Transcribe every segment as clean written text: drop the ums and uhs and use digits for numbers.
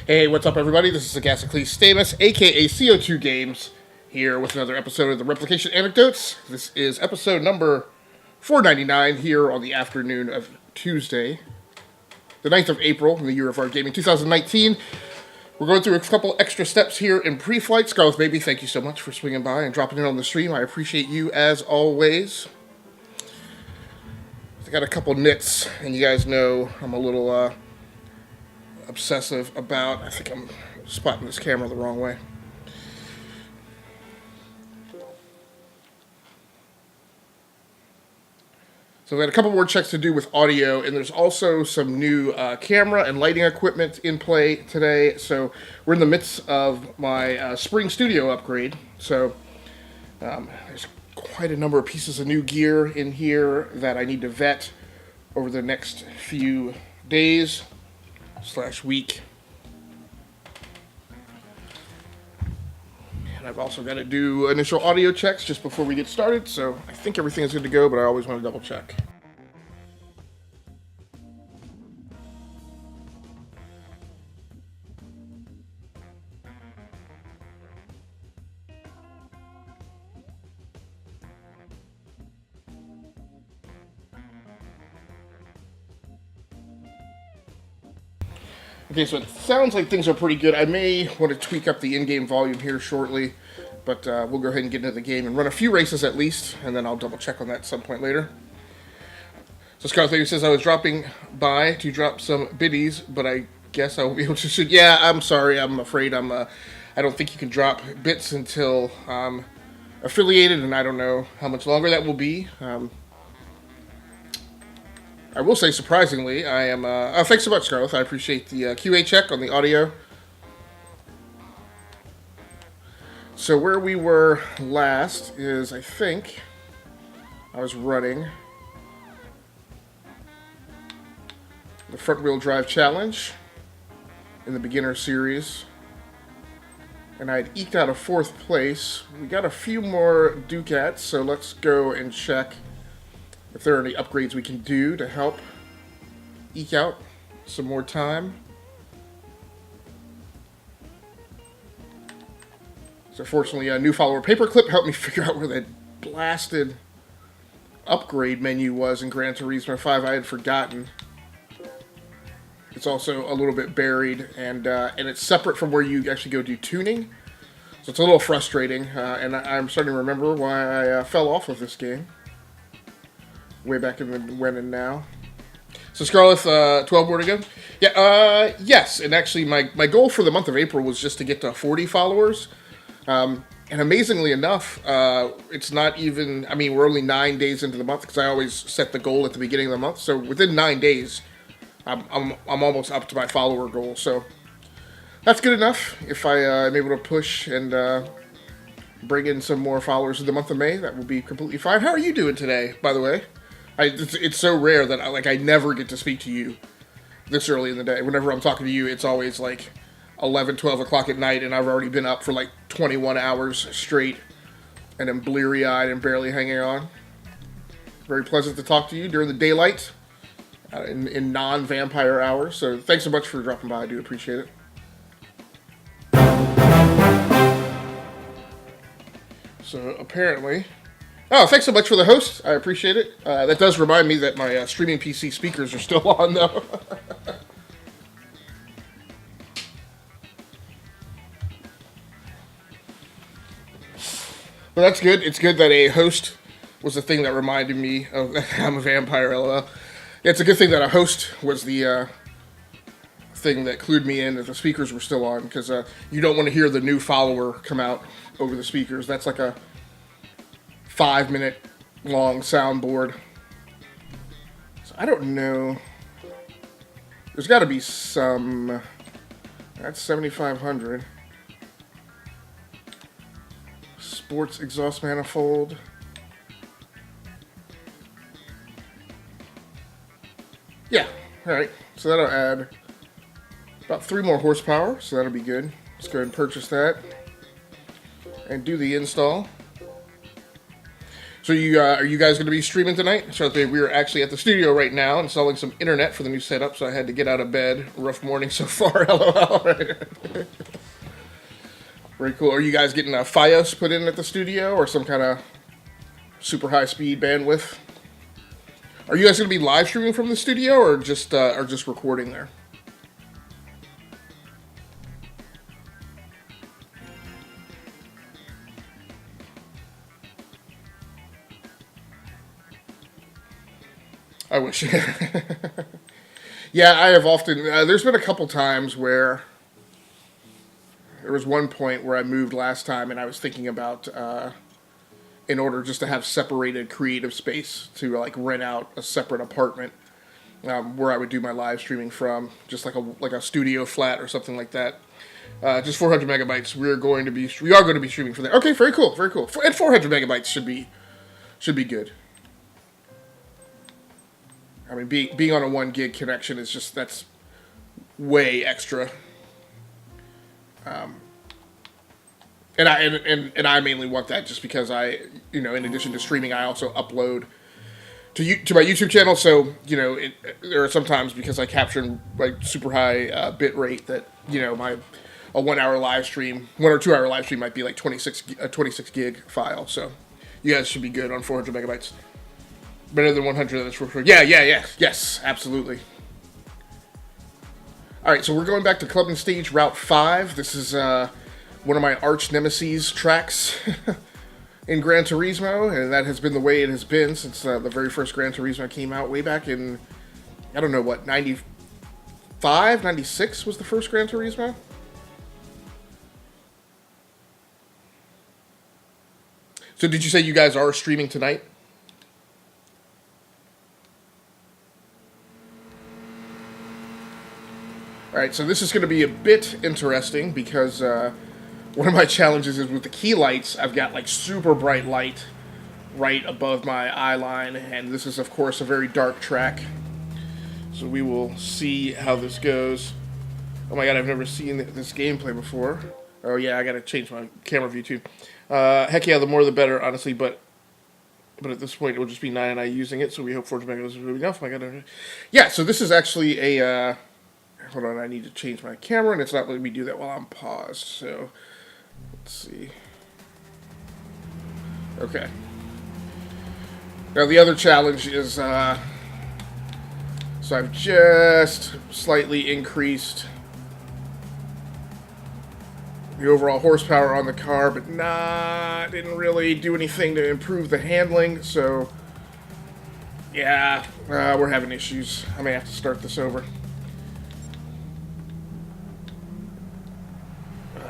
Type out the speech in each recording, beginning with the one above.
Hey, what's up, everybody? This is Agasicles Stamus, aka CO2 Games, here with another episode of the Replication Anecdotes. This is episode number 499 here on the afternoon of Tuesday, the 9th of April, in the year of our gaming 2019. We're going through a couple extra steps here in pre-flight. scarlethbaby, thank you so much for swinging by and dropping in on the stream. I appreciate you as always. I got a couple nits, and you guys know I'm a little obsessive about, I think I'm spotting this camera the wrong way. So we had a couple more checks to do with audio, and there's also some new camera and lighting equipment in play today. So we're in the midst of my spring studio upgrade. So there's quite a number of pieces of new gear in here that I need to vet over the next few days / week. And I've also got to do initial audio checks just before we get started, so I think everything is good to go, but I always want to double check. Okay, so it sounds like things are pretty good. I may want to tweak up the in-game volume here shortly, but we'll go ahead and get into the game and run a few races at least, and then I'll double check on that at some point later. So Scarlet Lady says I was dropping by to drop some biddies, but I guess I won't be able to soon. Yeah, I'm sorry. I'm afraid I don't think you can drop bits until affiliated, and I don't know how much longer that will be. I will say, surprisingly, I am... thanks so much, Scarlett. I appreciate the QA check on the audio. So where we were last is, I think, I was running the front-wheel drive challenge in the beginner series, and I had eked out a 4th place. We got a few more Ducats, so let's go and check if there are any upgrades we can do to help eke out some more time. So fortunately, a new follower paperclip helped me figure out where that blasted upgrade menu was in Gran Turismo 5. I had forgotten. It's also a little bit buried, and it's separate from where you actually go do tuning. So it's a little frustrating, and I'm starting to remember why I fell off of this game way back in the when and now. So Scarlett, 12 more to go? Yeah, yes, and actually my goal for the month of April was just to get to 40 followers. And amazingly enough, it's not even, I mean, we're only 9 days into the month, because I always set the goal at the beginning of the month. So within 9 days, I'm almost up to my follower goal. So that's good enough. If I am able to push and bring in some more followers in the month of May, that will be completely fine. How are you doing today, by the way? It's so rare that I never get to speak to you this early in the day. Whenever I'm talking to you, it's always like 11, 12 o'clock at night, and I've already been up for like 21 hours straight and am bleary-eyed and barely hanging on. Very pleasant to talk to you during the daylight in non-vampire hours. So thanks so much for dropping by. I do appreciate it. So apparently... Oh, thanks so much for the host. I appreciate it. That does remind me that my streaming PC speakers are still on, though. But that's good. It's good that a host was the thing that reminded me of I'm a vampire, lol. Yeah, it's a good thing that a host was the thing that clued me in that the speakers were still on, because you don't want to hear the new follower come out over the speakers. That's like a 5-minute long soundboard. So I don't know. There's got to be some... That's 7,500. Sports exhaust manifold. Yeah, alright. So that'll add about 3 more horsepower, so that'll be good. Let's go ahead and purchase that. And do the install. So are you guys going to be streaming tonight? So we are actually at the studio right now installing some internet for the new setup, so I had to get out of bed. Rough morning so far, lol. Very cool. Are you guys getting a Fios put in at the studio, or some kind of super high speed bandwidth? Are you guys going to be live streaming from the studio, or just recording there? I wish. Yeah, I have often... there's been a couple times where... There was one point where I moved last time, and I was thinking about, in order just to have separated creative space, to like rent out a separate apartment where I would do my live streaming from, just like a studio flat or something like that. Just 400 megabytes. We are going to be streaming for that. Okay, very cool, very cool. And 400 megabytes should be good. I mean, being on a 1 gig connection is just, that's way extra. And I mainly want that just because I, in addition to streaming, I also upload to my YouTube channel. So, there are some times, because I capture like super high bit rate, that, a 1 hour live stream, 1 or 2 hour live stream might be like 26 gig file. So you guys should be good on 400 megabytes. Better than 100, that's for sure. Yeah, yes, absolutely. Alright, so we're going back to Club and Stage Route 5. This is one of my arch nemesis tracks in Gran Turismo, and that has been the way it has been since the very first Gran Turismo came out way back in, I don't know what, 95, 96 was the first Gran Turismo? So did you say you guys are streaming tonight? Alright, so this is going to be a bit interesting because one of my challenges is with the key lights. I've got like super bright light right above my eye line, and this is of course a very dark track. So we will see how this goes. Oh my god, I've never seen this gameplay before. Oh yeah, I gotta change my camera view too. Heck yeah, the more the better, honestly, but at this point it will just be Nine and I using it, so we hope 400 megabytes is really enough. Oh my god. Yeah, so this is actually a... hold on, I need to change my camera, and it's not letting me do that while I'm paused, so... Let's see. Okay. Now the other challenge is, so I've just slightly increased the overall horsepower on the car, but didn't really do anything to improve the handling, so... Yeah, we're having issues. I may have to start this over.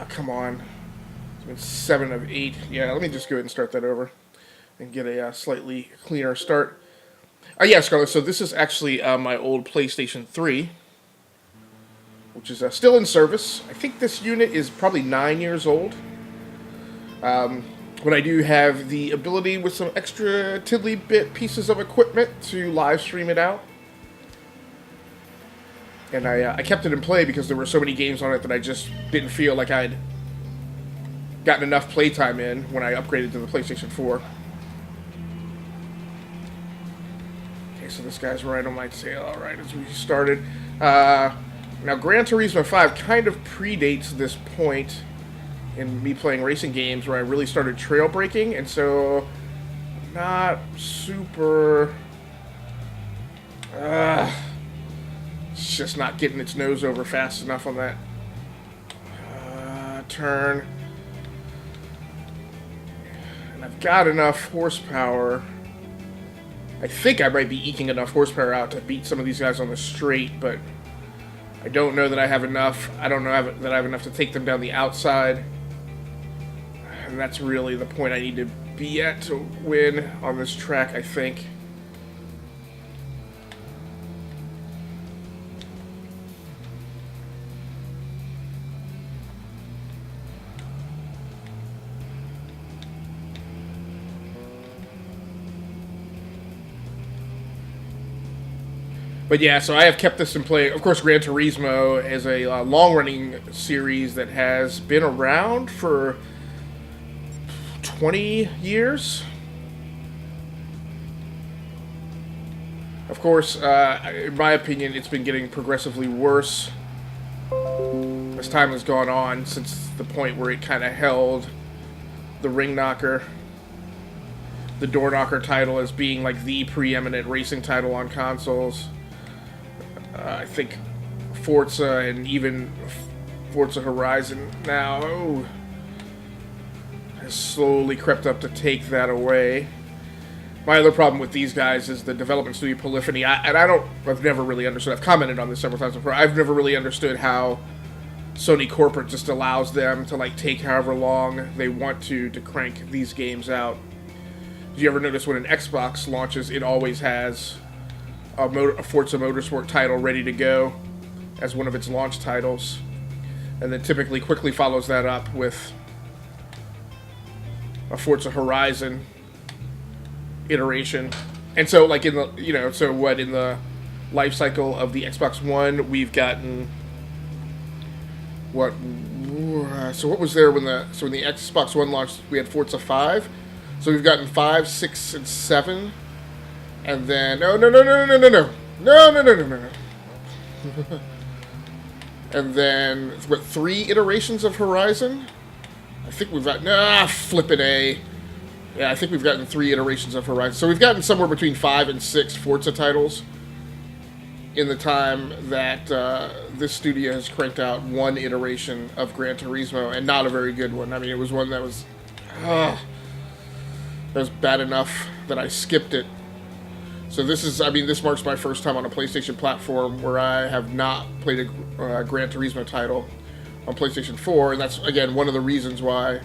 Come on. It's been 7 of 8. Yeah, let me just go ahead and start that over and get a slightly cleaner start. Yeah, Scarlett, so this is actually my old PlayStation 3, which is still in service. I think this unit is probably 9 years old. But I do have the ability with some extra tiddly-bit pieces of equipment to live stream it out. And I kept it in play because there were so many games on it that I just didn't feel like I'd gotten enough playtime in when I upgraded to the PlayStation 4. Okay, so this guy's right on my tail. All right, as we started. Now, Gran Turismo 5 kind of predates this point in me playing racing games where I really started trail braking, and so not super... it's just not getting its nose over fast enough on that turn. And I've got enough horsepower. I think I might be eking enough horsepower out to beat some of these guys on the straight, but I don't know that I have enough. I don't know that I have enough to take them down the outside. And that's really the point I need to be at to win on this track, I think. But yeah, so I have kept this in play. Of course, Gran Turismo is a long-running series that has been around for 20 years. Of course, in my opinion, it's been getting progressively worse as time has gone on since the point where it kind of held the ring knocker, the door knocker title as being like the preeminent racing title on consoles. I think Forza and even Forza Horizon now has slowly crept up to take that away. My other problem with these guys is the development studio polyphony. I've never really understood. I've commented on this several times before. I've never really understood how Sony corporate just allows them to like take however long they want to crank these games out. Do you ever notice when an Xbox launches, it always has a Forza Motorsport title ready to go as one of its launch titles, and then typically quickly follows that up with a Forza Horizon iteration. And so, like in the in the life cycle of the Xbox One, we've gotten what? So what was there when the Xbox One launched? We had Forza 5. So we've gotten 5, 6, and 7. And then no. And then what? 3 iterations of Horizon. I think we've got flippin' A. Yeah, I think we've gotten 3 iterations of Horizon. So we've gotten somewhere between 5 and 6 Forza titles in the time that this studio has cranked out 1 iteration of Gran Turismo, and not a very good one. I mean, it was one that was bad enough that I skipped it. So this marks my first time on a PlayStation platform where I have not played a Gran Turismo title on PlayStation 4, and that's, again, one of the reasons why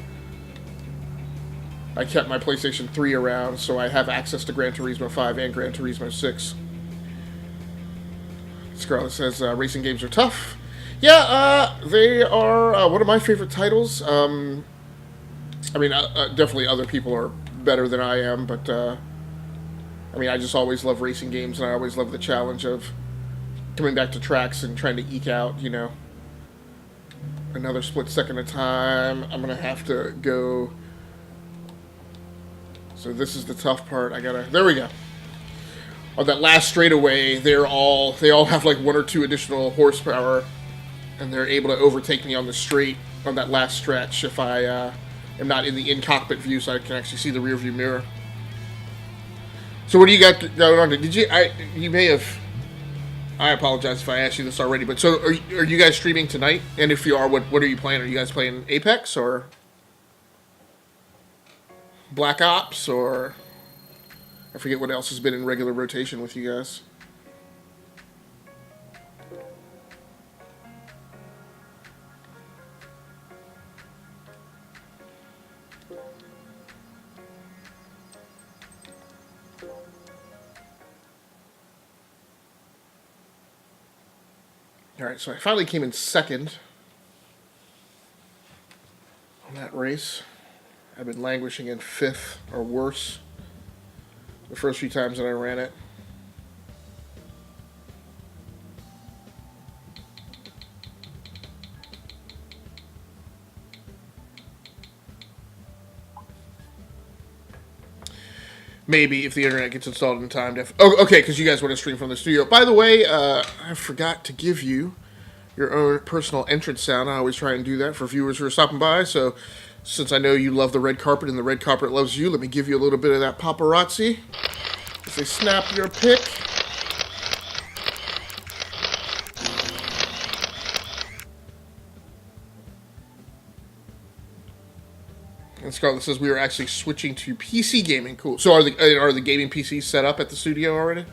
I kept my PlayStation 3 around, so I have access to Gran Turismo 5 and Gran Turismo 6. Scarlett says, racing games are tough. Yeah, they are one of my favorite titles. Definitely other people are better than I am, but I just always love racing games, and I always love the challenge of coming back to tracks and trying to eke out, another split second of time. I'm going to have to go. So this is the tough part. There we go. On that last straightaway, they all have like 1 or 2 additional horsepower, and they're able to overtake me on the straight on that last stretch if I am not in the in-cockpit view, so I can actually see the rearview mirror. So what do you got going on? You may have... I apologize if I asked you this already, but so are you guys streaming tonight? And if you are, what are you playing? Are you guys playing Apex or Black Ops, or I forget what else has been in regular rotation with you guys? Alright, so I finally came in second on that race. I've been languishing in 5th or worse the first few times that I ran it. Maybe if the internet gets installed in time. Oh, okay, because you guys want to stream from the studio. By the way, I forgot to give you your own personal entrance sound. I always try and do that for viewers who are stopping by. So, since I know you love the red carpet and the red carpet loves you, let me give you a little bit of that paparazzi as they snap your pic. And Scarlett says we are actually switching to PC gaming. Cool. So are the gaming PCs set up at the studio already?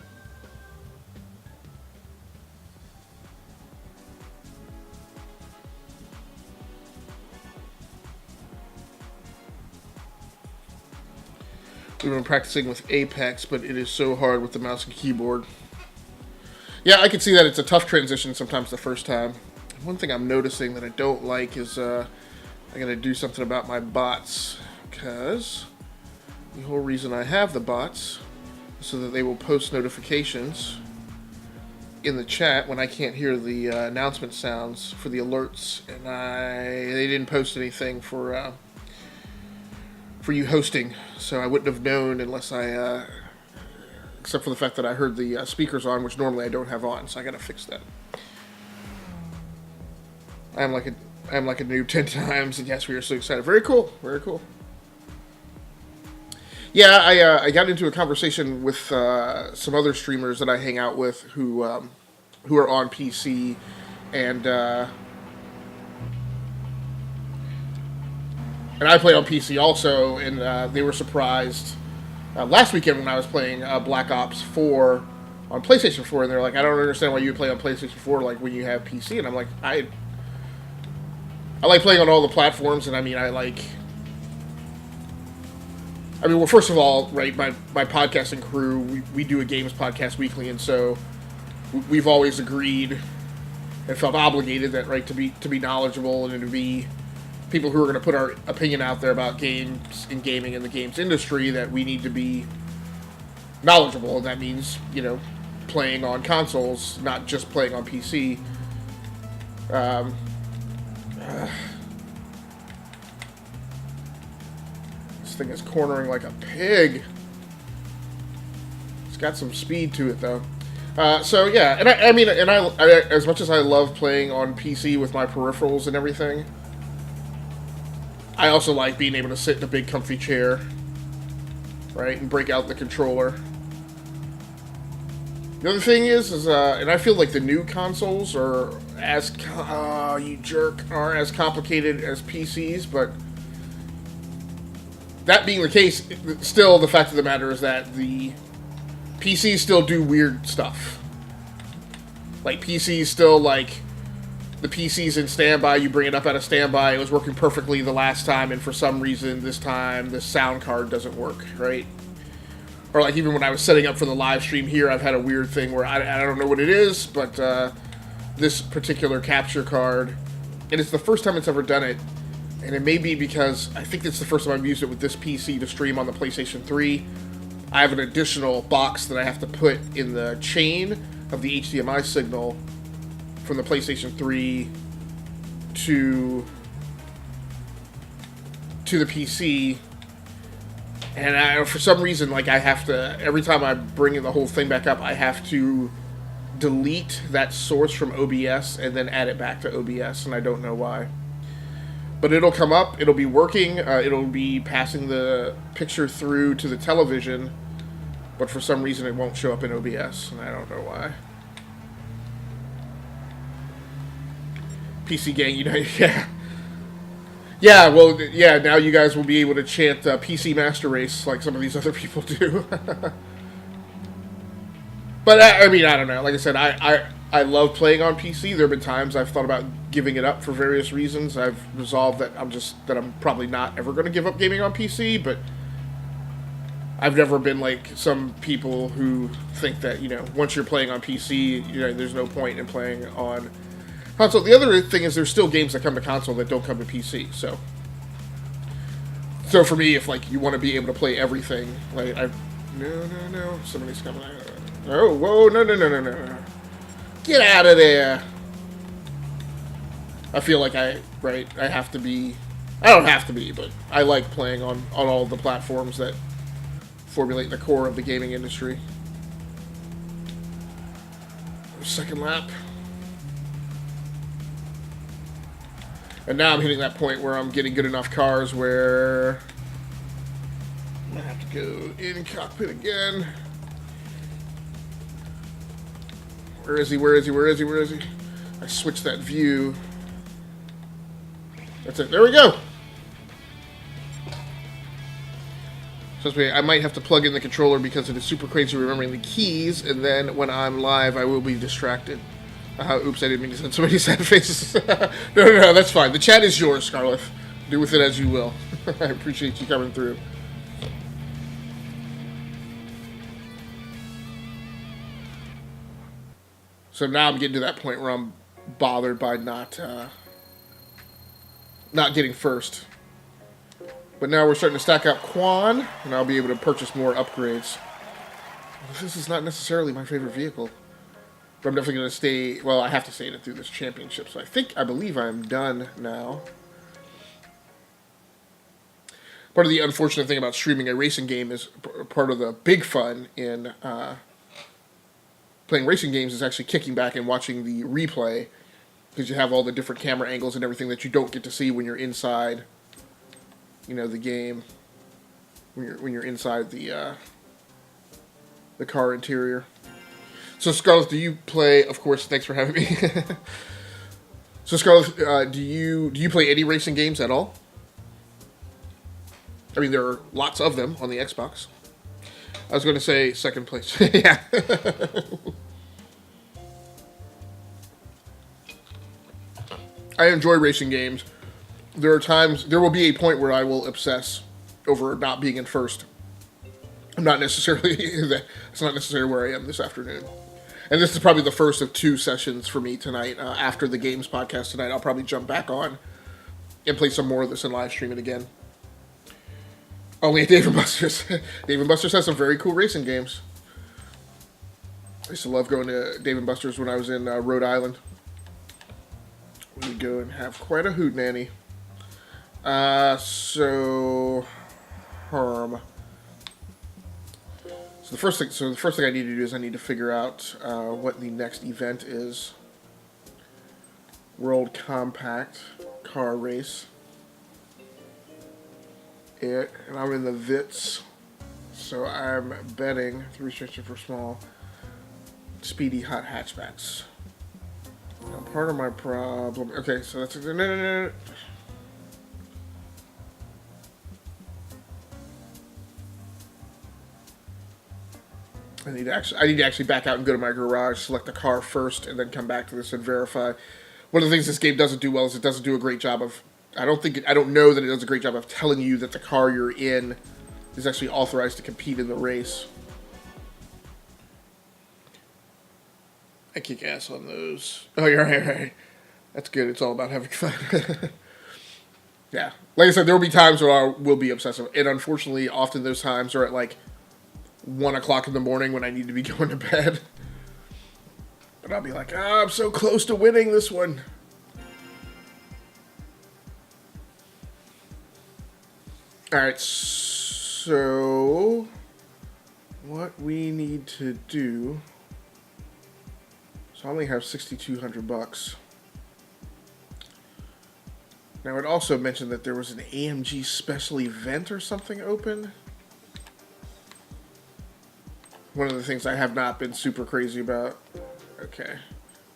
We've been practicing with Apex, but it is so hard with the mouse and keyboard. Yeah, I can see that it's a tough transition sometimes the first time. One thing I'm noticing that I don't like is I gotta do something about my bots, because the whole reason I have the bots is so that they will post notifications in the chat when I can't hear the announcement sounds for the alerts, and they didn't post anything for you hosting, so I wouldn't have known unless I, except for the fact that I heard the speakers on, which normally I don't have on, so I gotta fix that. I am like a noob 10 times, and yes, we are so excited. Very cool, very cool. Yeah, I got into a conversation with some other streamers that I hang out with who are on PC, and I play on PC also, and they were surprised last weekend when I was playing Black Ops 4 on PlayStation 4, and they're like, I don't understand why you play on PlayStation 4 like when you have PC, and I'm like, I like playing on all the platforms, and well, first of all, right, my podcasting crew, we do a games podcast weekly, and so we've always agreed and felt obligated that, right, to be knowledgeable and to be people who are going to put our opinion out there about games and gaming in the games industry, that we need to be knowledgeable, and that means, playing on consoles, not just playing on PC. This thing is cornering like a pig. It's got some speed to it, though. So yeah, and I as much as I love playing on PC with my peripherals and everything, I also like being able to sit in a big comfy chair, right, and break out the controller. The other thing is and I feel like the new consoles are as complicated as PCs, but that being the case, still the fact of the matter is that the PCs still do weird stuff. Like, PCs still, like, the PC's in standby, you bring it up out of standby, it was working perfectly the last time, and for some reason this time the sound card doesn't work, right? Or like even when I was setting up for the live stream here, I've had a weird thing where I don't know what it is, but this particular capture card, and it's the first time it's ever done it, and it may be because I think it's the first time I've used it with this PC to stream on the PlayStation 3. I have an additional box that I have to put in the chain of the HDMI signal from the PlayStation 3 to the PC. And for some reason, like, I have to, every time I bring the whole thing back up, I have to delete that source from OBS and then add it back to OBS, and I don't know why. But it'll come up, it'll be working, it'll be passing the picture through to the television, but for some reason it won't show up in OBS, and I don't know why. PC Gang United, yeah. Yeah, well, yeah, now you guys will be able to chant PC Master Race like some of these other people do. But, I mean, I don't know. Like I said, I love playing on PC. There have been times I've thought about giving it up for various reasons. I've resolved that I'm probably not ever going to give up gaming on PC, but I've never been like some people who think that, once you're playing on PC, there's no point in playing on console. The other thing is there's still games that come to console that don't come to PC, so for me, if, like, you want to be able to play everything, like, no, somebody's coming out. Oh, whoa, no. Get out of there. I feel like I have to be, I don't have to be, but I like playing on all the platforms that formulate the core of the gaming industry. Second lap. And now I'm hitting that point where I'm getting good enough cars where I'm going to have to go in cockpit again. Where is he? Where is he? Where is he? Where is he? I switched that view. That's it. There we go. So I might have to plug in the controller because it is super crazy remembering the keys, and then when I'm live, I will be distracted. Oops, I didn't mean to send so many sad faces. No, that's fine. The chat is yours, Scarlett. Do with it as you will. I appreciate you coming through. So now I'm getting to that point where I'm bothered by not getting first. But now we're starting to stack up Quan, and I'll be able to purchase more upgrades. This is not necessarily my favorite vehicle. But I'm definitely going to stay... Well, I have to stay in it through this championship. So I believe I'm done now. Part of the unfortunate thing about streaming a racing game is part of the big fun in playing racing games is actually kicking back and watching the replay. Because you have all the different camera angles and everything that you don't get to see when you're inside... the game, when you're inside the car interior. So Scarlett, do you play? Of course, thanks for having me. So Scarlett, do you play any racing games at all? I mean, there are lots of them on the Xbox. I was going to say second place. Yeah. I enjoy racing games. There will be a point where I will obsess over not being in first. It's not necessarily where I am this afternoon. And this is probably the first of 2 sessions for me tonight. After the games podcast tonight, I'll probably jump back on and play some more of this and live stream it again. Only at Dave & Buster's. Dave & Buster's has some very cool racing games. I used to love going to Dave & Buster's when I was in Rhode Island. We would go and have quite a hootenanny. So the first thing I need to do is I need to figure out what the next event is. World Compact Car Race. And I'm in the VITs, so I'm betting the restriction for small, speedy, hot hatchbacks. Now, part of my problem. Okay, so that's no. I need to actually back out and go to my garage, select the car first, and then come back to this and verify. One of the things this game doesn't do well is it doesn't do a great job of... I don't know that it does a great job of telling you that the car you're in is actually authorized to compete in the race. I kick ass on those. Oh, you're right. That's good. It's all about having fun. Yeah. Like I said, there will be times where I will be obsessive. And unfortunately, often those times are at like 1 o'clock in the morning when I need to be going to bed. But I'll be like, I'm so close to winning this one. Alright, so what we need to do... So I only have $6,200. Now, I'd also mentioned that there was an AMG special event or something open. One of the things I have not been super crazy about,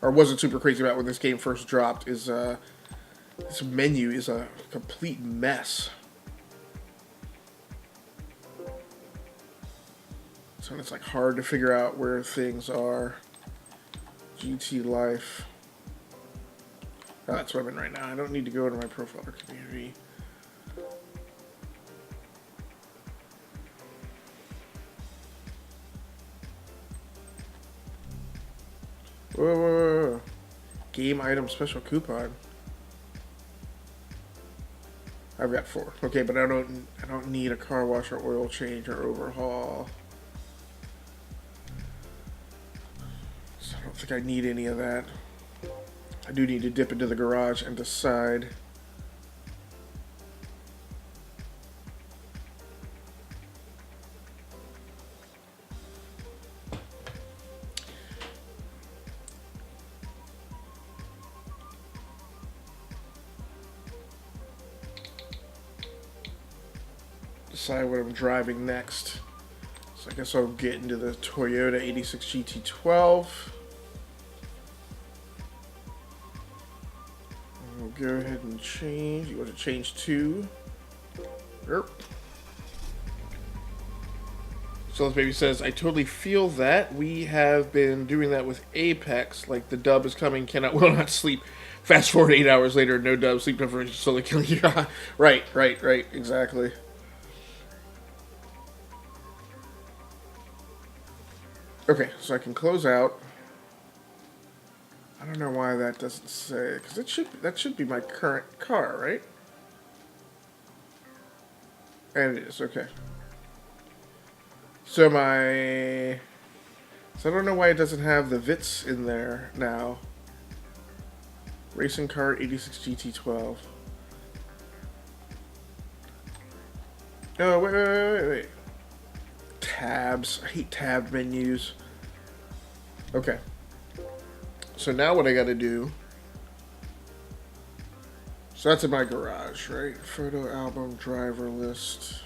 or wasn't super crazy about when this game first dropped, is this menu is a complete mess. So it's like hard to figure out where things are. GT Life. Oh, that's what I'm in right now. I don't need to go into my profile or community. Whoa. Game item special coupon. I've got 4. Okay, but I don't need a car wash or oil change or overhaul. So I don't think I need any of that. I do need to dip into the garage and decide. decide what I'm driving next. So I guess I'll get into the Toyota 86 GT12. We'll go ahead and change. You want to change to? Yep. So this baby says, I totally feel that. We have been doing that with Apex. Like, the dub is coming, will not sleep. Fast forward 8 hours later, no dub, sleep deprivation, slowly killing you. Right, exactly. Okay, so I can close out. I don't know why that doesn't say, because that should be my current car, right? And it is, okay. So I don't know why it doesn't have the VITs in there now. Racing car 86 GT12. Oh, wait. Tabs. I hate tab menus. Okay. So now what I gotta do... So that's in my garage, right? Photo album, driver list...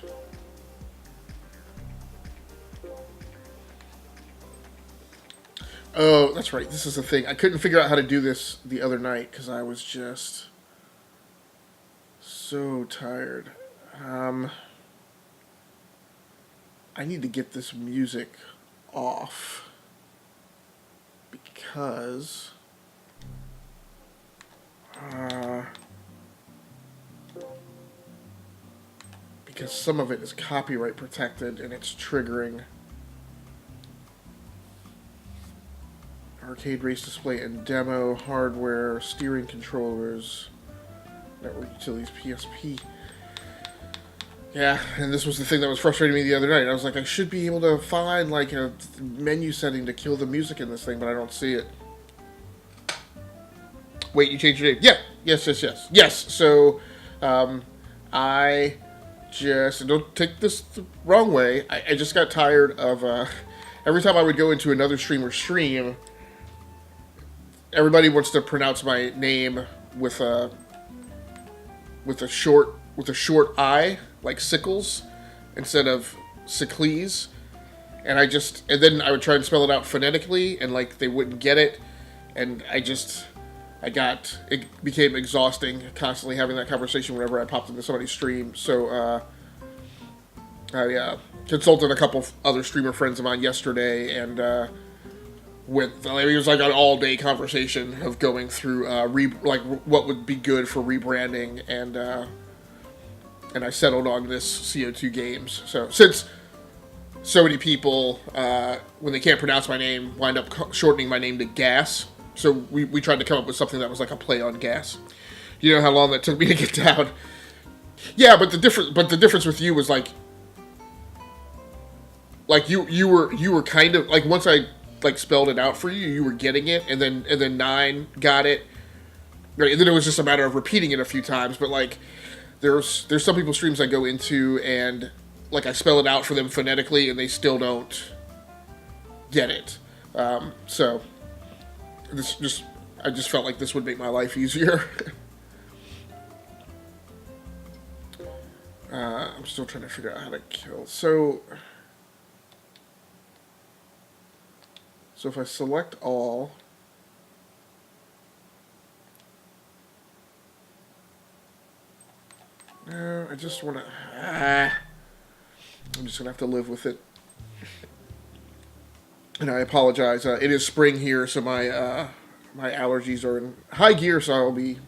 Oh, that's right. This is the thing. I couldn't figure out how to do this the other night because I was just so tired. I need to get this music off because some of it is copyright protected and it's triggering. Arcade race display and demo, hardware, steering controllers, network utilities, PSP. Yeah, and this was the thing that was frustrating me the other night. I was like, I should be able to find like a menu setting to kill the music in this thing, but I don't see it. Wait, you changed your name? Yeah, yes. So, I just, don't take this the wrong way, I just got tired of, every time I would go into another streamer's stream, everybody wants to pronounce my name with a short I, like Sickles, instead of Sickles. And then I would try and spell it out phonetically, and like they wouldn't get it, and it became exhausting constantly having that conversation whenever I popped into somebody's stream. So I consulted a couple other streamer friends of mine yesterday, and it was like an all-day conversation of going through what would be good for rebranding, and I settled on this CO2 Games. So since so many people, when they can't pronounce my name, wind up shortening my name to Gas, so we tried to come up with something that was like a play on gas. You know how long that took me to get down? Yeah, but the difference with you was like you were kind of like, once I like spelled it out for you, you were getting it, and then Nine got it, right? And then it was just a matter of repeating it a few times. But like, there's some people's streams I go into, and like I spell it out for them phonetically, and they still don't get it. So I just felt like this would make my life easier. I'm still trying to figure out how to kill. So if I select all, no, I just want to, I'm just going to have to live with it. And I apologize. It is spring here, so my allergies are in high gear, so I'll be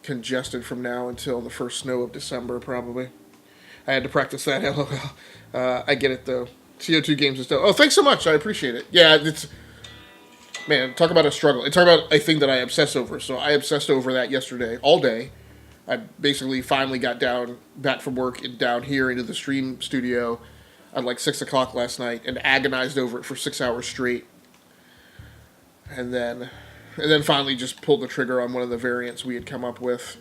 congested from now until the first snow of December, probably. I had to practice that, LOL. I get it, though. CO2 Games is still... Oh, thanks so much. I appreciate it. Yeah, it's... Man, talk about a struggle. Talk about a thing that I obsess over. So I obsessed over that yesterday, all day. I basically finally got back from work and down here into the stream studio at like 6 o'clock last night and agonized over it for 6 hours straight. And then finally just pulled the trigger on one of the variants we had come up with.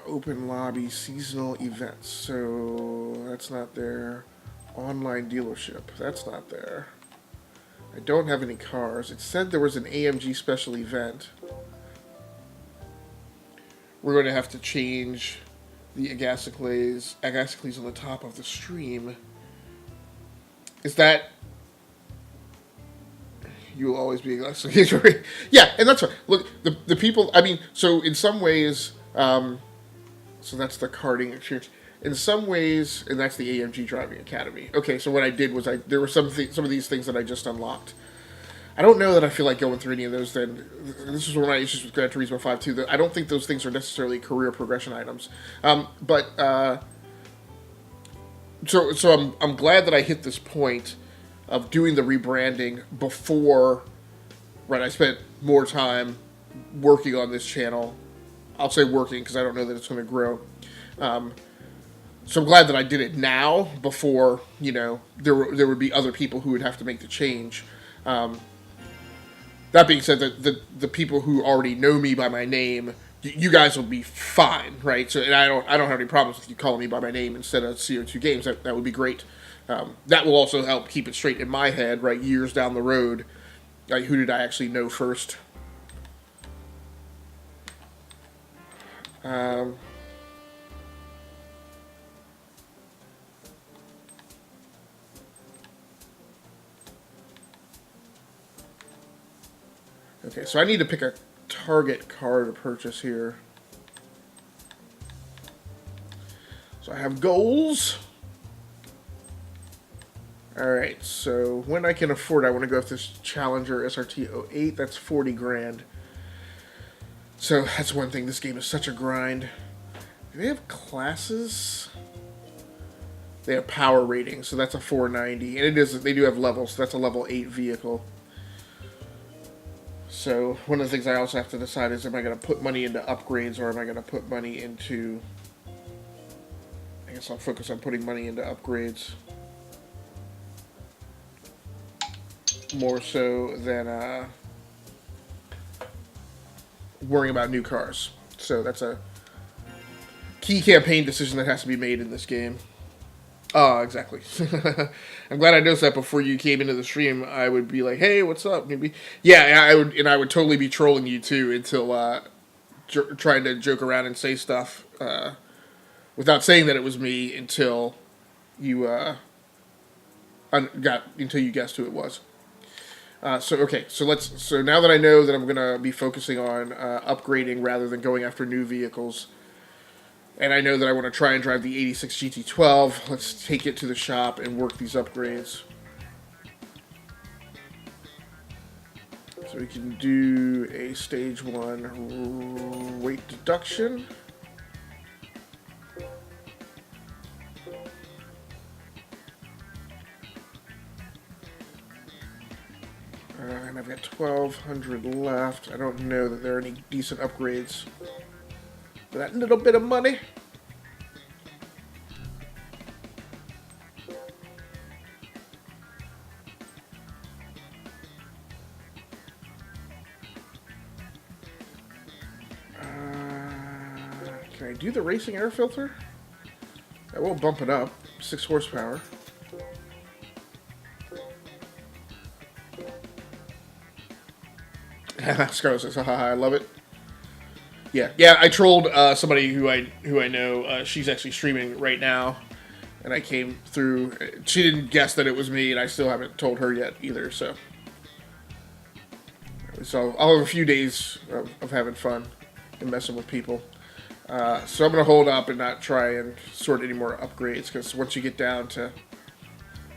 Open lobby seasonal events. So that's not there. Online dealership. That's not there. I don't have any cars. It said there was an AMG special event. We're going to have to change the Agasicles on the top of the stream is that you will always be Agasicles. Yeah, and that's right. Look, the people, I mean, so in some ways, so that's the karting experience. In some ways, and that's the AMG Driving Academy. Okay, so what I did was there were some of these things that I just unlocked. I don't know that I feel like going through any of those. Then this is one of my issues with Gran Turismo 5 too. That I don't think those things are necessarily career progression items. So I'm glad that I hit this point of doing the rebranding before. Right, I spent more time working on this channel. I'll say working because I don't know that it's going to grow. So I'm glad that I did it now before, you know, there would be other people who would have to make the change. That being said, the people who already know me by my name, you guys will be fine, right? So, and I don't have any problems with you calling me by my name instead of CO2 Games. That would be great. That will also help keep it straight in my head, right? Years down the road, like, who did I actually know first? Okay, so I need to pick a target car to purchase here. So I have goals. Alright, so when I can afford, I want to go with this Challenger SRT 08. That's 40 grand. So that's one thing. This game is such a grind. Do they have classes? They have power ratings, so that's a 490. And they do have levels, so that's a level 8 vehicle. So one of the things I also have to decide is, am I going to put money into upgrades or am I going to put money into... I guess I'll focus on putting money into upgrades. More so than worrying about new cars. So that's a key campaign decision that has to be made in this game. Exactly. I'm glad I noticed that before you came into the stream. I would be like, "Hey, what's up?" Maybe, yeah, I would totally be trolling you too until trying to joke around and say stuff without saying that it was me until you until you guessed who it was. So now that I know that I'm gonna be focusing on upgrading rather than going after new vehicles. And I know that I want to try and drive the 86 GT12. Let's take it to the shop and work these upgrades. So we can do a stage 1 weight deduction. And I've got 1,200 left. I don't know that there are any decent upgrades for that little bit of money. Can I do the racing air filter? That will bump it up. 6 horsepower. Scarlett says, haha, I love it. Yeah, I trolled somebody who I know. She's actually streaming right now, and I came through. She didn't guess that it was me, and I still haven't told her yet either. So I'll have a few days of having fun and messing with people. So I'm gonna hold up and not try and sort any more upgrades, because once you get down to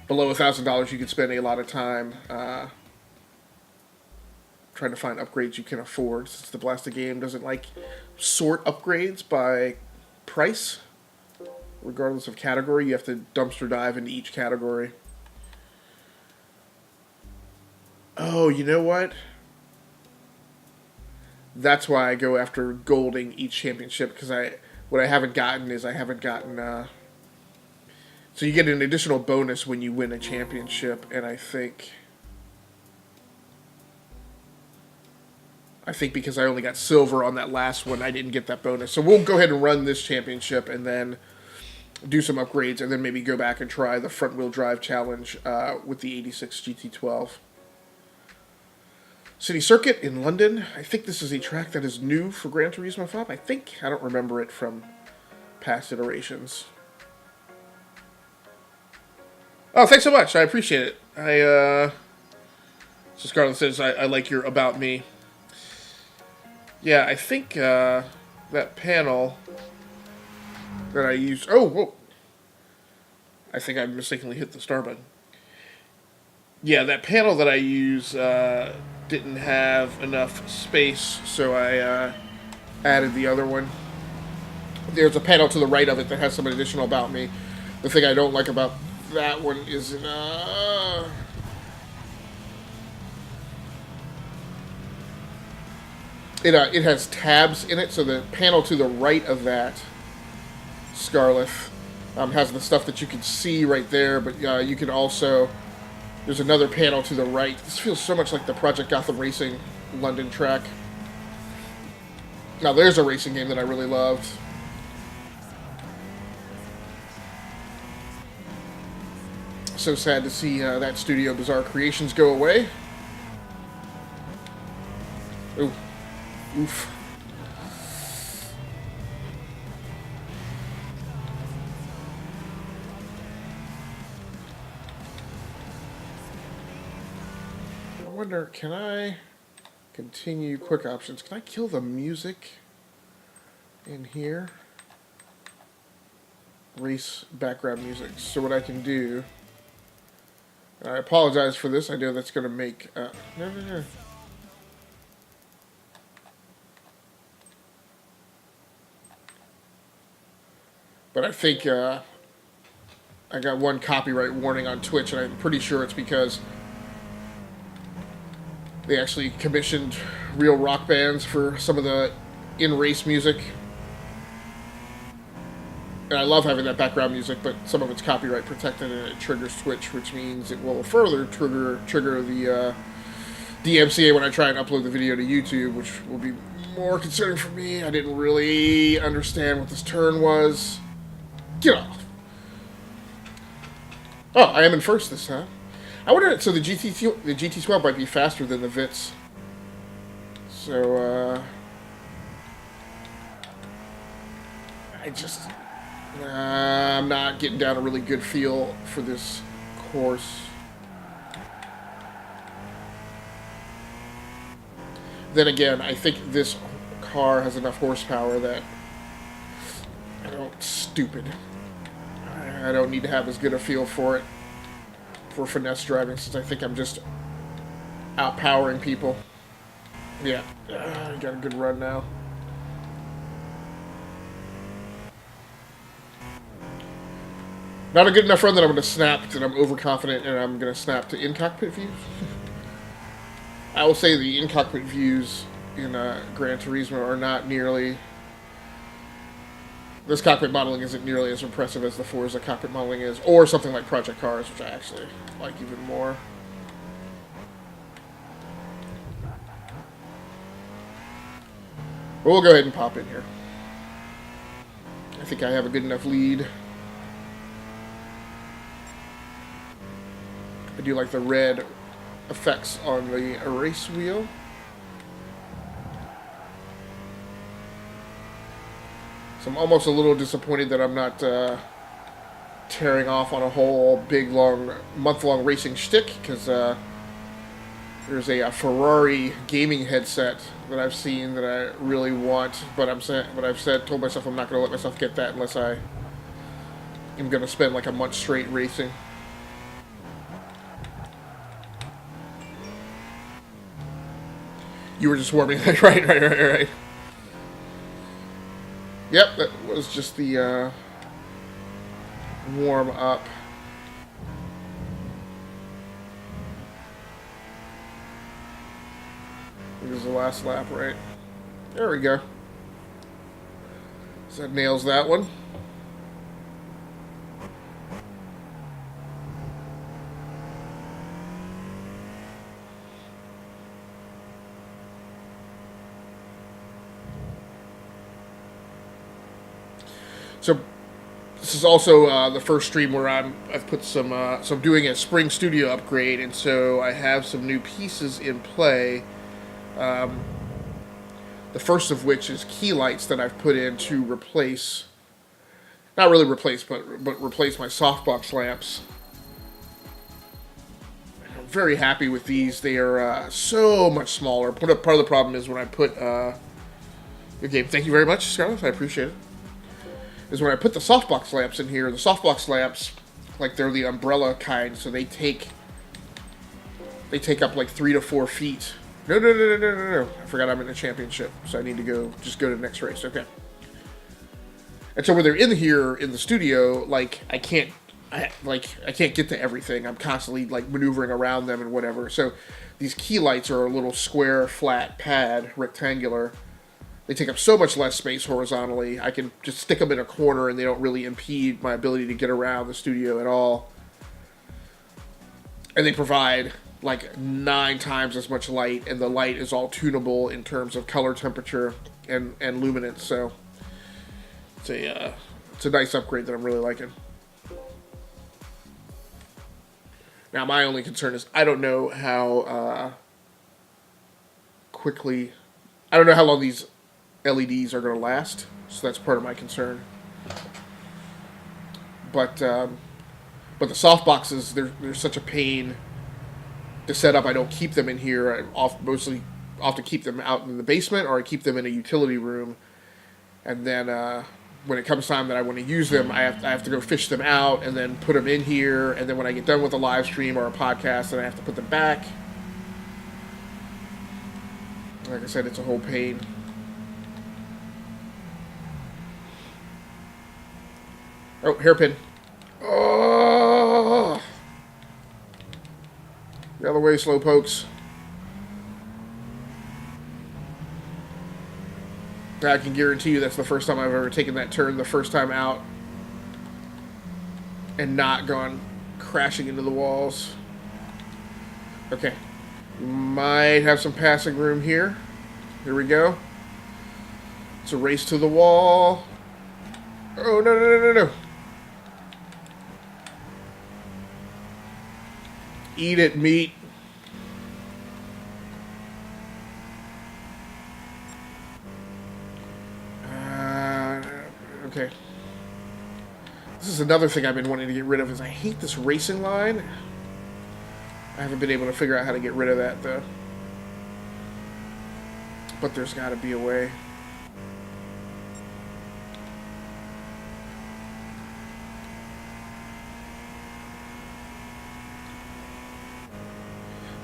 below $1,000, you can spend a lot of time trying to find upgrades you can afford, since the Blasta game doesn't like sort upgrades by price. Regardless of category, you have to dumpster dive into each category. Oh, you know what? That's why I go after golding each championship, because what I haven't gotten is so you get an additional bonus when you win a championship, and I think because I only got silver on that last one, I didn't get that bonus. So we'll go ahead and run this championship and then do some upgrades, and then maybe go back and try the front-wheel drive challenge with the 86 GT12. City Circuit in London. I think this is a track that is new for Gran Turismo 5. I don't remember it from past iterations. Oh, thanks so much. I appreciate it. So Scarlett says, I like your About Me. Yeah, I think that panel that I used... Oh, whoa. I think I mistakenly hit the star button. Yeah, that panel that I use didn't have enough space, so I added the other one. There's a panel to the right of it that has some additional About Me. The thing I don't like about that one is it has tabs in it, so the panel to the right of that, Scarlett, has the stuff that you can see right there, but you can also, there's another panel to the right. This feels so much like the Project Gotham Racing London track. Now there's a racing game that I really loved. So sad to see that Studio Bizarre Creations go away. Ooh. Oof. I wonder, can I continue quick options? Can I kill the music in here? Race background music. So what I can do... I apologize for this. I know that's going to make... no. But I think I got one copyright warning on Twitch, and I'm pretty sure it's because they actually commissioned real rock bands for some of the in-race music. And I love having that background music, but some of it's copyright protected, and it triggers Twitch, which means it will further trigger the DMCA when I try and upload the video to YouTube, which will be more concerning for me. I didn't really understand what this turn was. Get off. Oh, I am in first this time. I wonder, so the GT12 might be faster than the Vits. So, I'm not getting down a really good feel for this course. Then again, I think this car has enough horsepower that I don't need to have as good a feel for it for finesse driving, since I think I'm just outpowering people. Yeah, I got a good run now. Not a good enough run that I'm going to snap, and I'm overconfident, and I'm going to snap to in-cockpit views. I will say the in-cockpit views in Gran Turismo are not nearly... This cockpit modeling isn't nearly as impressive as the Forza cockpit modeling is, or something like Project Cars, which I actually like even more. But we'll go ahead and pop in here. I think I have a good enough lead. I do like the red effects on the race wheel. So I'm almost a little disappointed that I'm not tearing off on a whole big, long, month-long racing shtick, because there's a Ferrari gaming headset that I've seen that I really want, but told myself I'm not going to let myself get that unless I am going to spend like a month straight racing. You were just warming, right. Yep, that was just the warm up. It was the last lap, right? There we go. So that nails that one. So this is also the first stream where I've put some so I'm doing a spring studio upgrade, and so I have some new pieces in play. The first of which is key lights that I've put in to replace not really replace, but replace my softbox lamps. I'm very happy with these. They are so much smaller. Part of the problem is when I put okay, thank you very much, Scarlett. I appreciate it. Is when I put the softbox lamps in here. The softbox lamps, like they're the umbrella kind, so they take up like 3 to 4 feet. No. I forgot I'm in a championship, so I need to just go to the next race. Okay. And so when they're in here in the studio, like I can't get to everything. I'm constantly like maneuvering around them and whatever. So these key lights are a little square, flat pad, rectangular. They take up so much less space horizontally. I can just stick them in a corner and they don't really impede my ability to get around the studio at all. And they provide like 9 times as much light, and the light is all tunable in terms of color, temperature, and luminance. So it's a nice upgrade that I'm really liking. Now my only concern is I don't know how long these LEDs are going to last, so that's part of my concern. But the softboxes, they're such a pain to set up. I don't keep them in here. I often keep them out in the basement, or I keep them in a utility room. And then when it comes time that I want to use them, I have to go fish them out and then put them in here. And then when I get done with a live stream or a podcast, then I have to put them back. Like I said, it's a whole pain. Oh, hairpin. Oh! The other way, slow pokes. I can guarantee you that's the first time I've ever taken that turn the first time out and not gone crashing into the walls. Okay. Might have some passing room here. Here we go. It's a race to the wall. Oh, no. Eat it, meat. Okay. This is another thing I've been wanting to get rid of, is I hate this racing line. I haven't been able to figure out how to get rid of that, though. But there's got to be a way.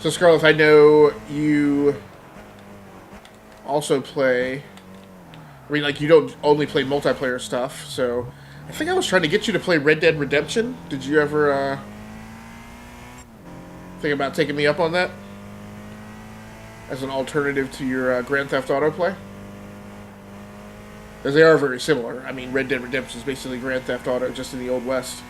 So, Scarlett, I know you also play... I mean, like, you don't only play multiplayer stuff, so... I think I was trying to get you to play Red Dead Redemption. Did you ever, think about taking me up on that? As an alternative to your Grand Theft Auto play? Because they are very similar. I mean, Red Dead Redemption is basically Grand Theft Auto, just in the Old West.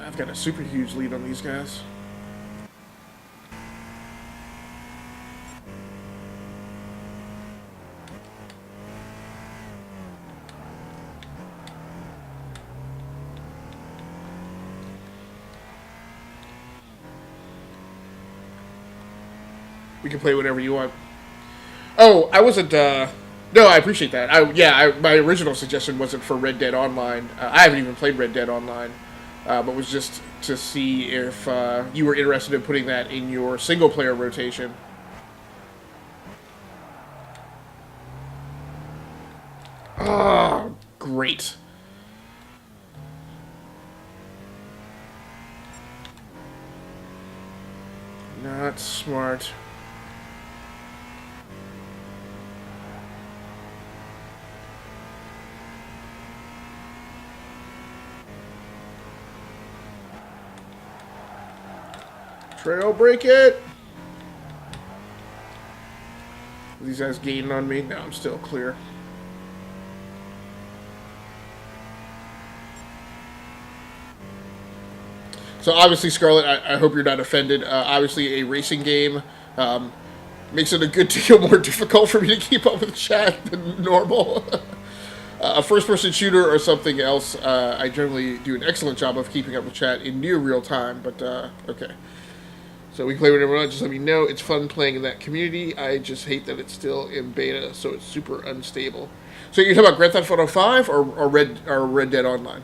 I've got a super huge lead on these guys. We can play whatever you want. Oh, I wasn't, no, I appreciate that. My original suggestion wasn't for Red Dead Online. I haven't even played Red Dead Online. But was just to see if you were interested in putting that in your single-player rotation. Oh, great. Not smart. Trail break it! Are these guys gaining on me? No, I'm still clear. So obviously, Scarlett, I hope you're not offended. Obviously, a racing game makes it a good deal more difficult for me to keep up with chat than normal. A first-person shooter or something else, I generally do an excellent job of keeping up with chat in near real time, but okay. So we can play whenever we want. Just let me know. It's fun playing in that community. I just hate that it's still in beta, so it's super unstable. So you're talking about Grand Theft Auto 5 or Red Dead Online?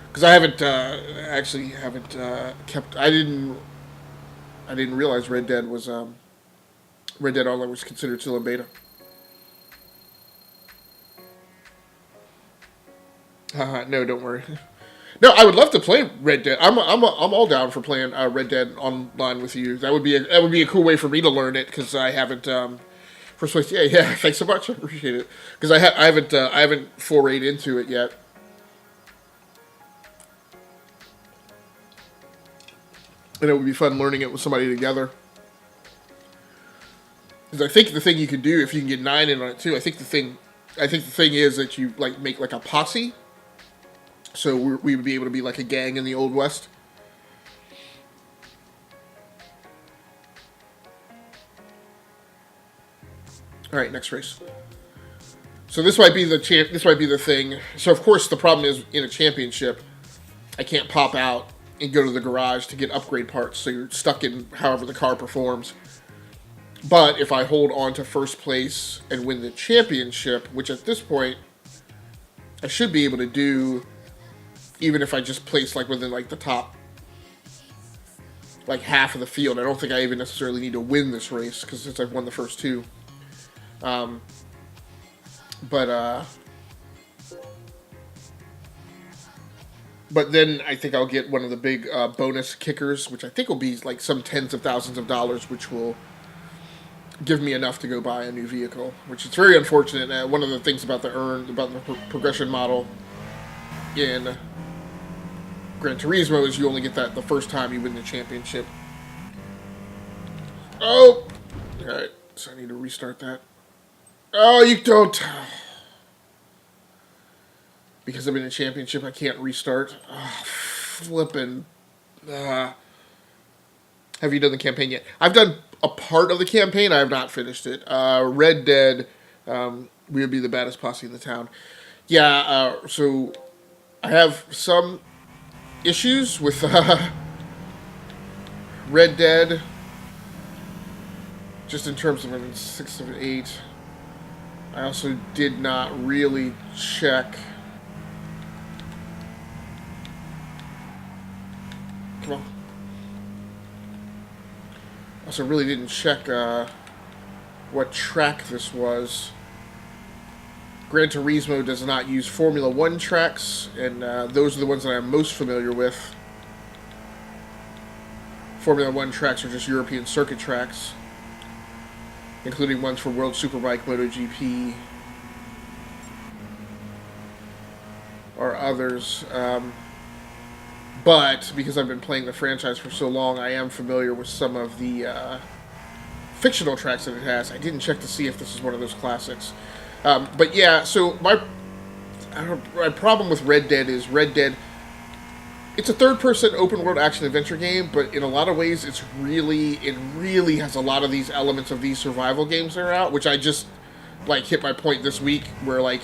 Because I haven't kept. I didn't realize Red Dead Online was considered still in beta. No, don't worry. No, I would love to play Red Dead. I'm all down for playing Red Dead Online with you. That would be a cool way for me to learn it because I haven't. First place, yeah. Thanks so much. I appreciate it because I haven't forayed into it yet. And it would be fun learning it with somebody together. Because I think the thing you can do if you can get 9 in on it too. I think the thing is that you like make like a posse. So we would be able to be like a gang in the Old West. All right, next race. So this might be the thing. So of course the problem is in a championship, I can't pop out and go to the garage to get upgrade parts. So you're stuck in however the car performs. But if I hold on to first place and win the championship, which at this point I should be able to do, even if I just place like within like the top like half of the field. I don't think I even necessarily need to win this race because since I've won the first two. But then I think I'll get one of the big bonus kickers, which I think will be like some tens of thousands of dollars, which will give me enough to go buy a new vehicle, which is very unfortunate. One of the things about the progression model in Gran Turismo is you only get that the first time you win the championship. Oh! Alright, so I need to restart that. Oh, you don't... Because I'm in a championship, I can't restart. Oh, flippin'. Have you done the campaign yet? I've done a part of the campaign. I have not finished it. Red Dead, we would be the baddest posse in the town. Yeah, so I have some issues with Red Dead. Just in terms of 6 of 8. I also did not really check... Come on. Also really didn't check what track this was. Gran Turismo does not use Formula 1 tracks, and those are the ones that I'm most familiar with. Formula 1 tracks are just European circuit tracks, including ones for World Superbike, MotoGP, or others. But because I've been playing the franchise for so long, I am familiar with some of the fictional tracks that it has. I didn't check to see if this is one of those classics. But yeah, so my problem with Red Dead is Red Dead, it's a third-person open-world action-adventure game, but in a lot of ways it really has a lot of these elements of these survival games that are out, which I just, like, hit my point this week, where, like,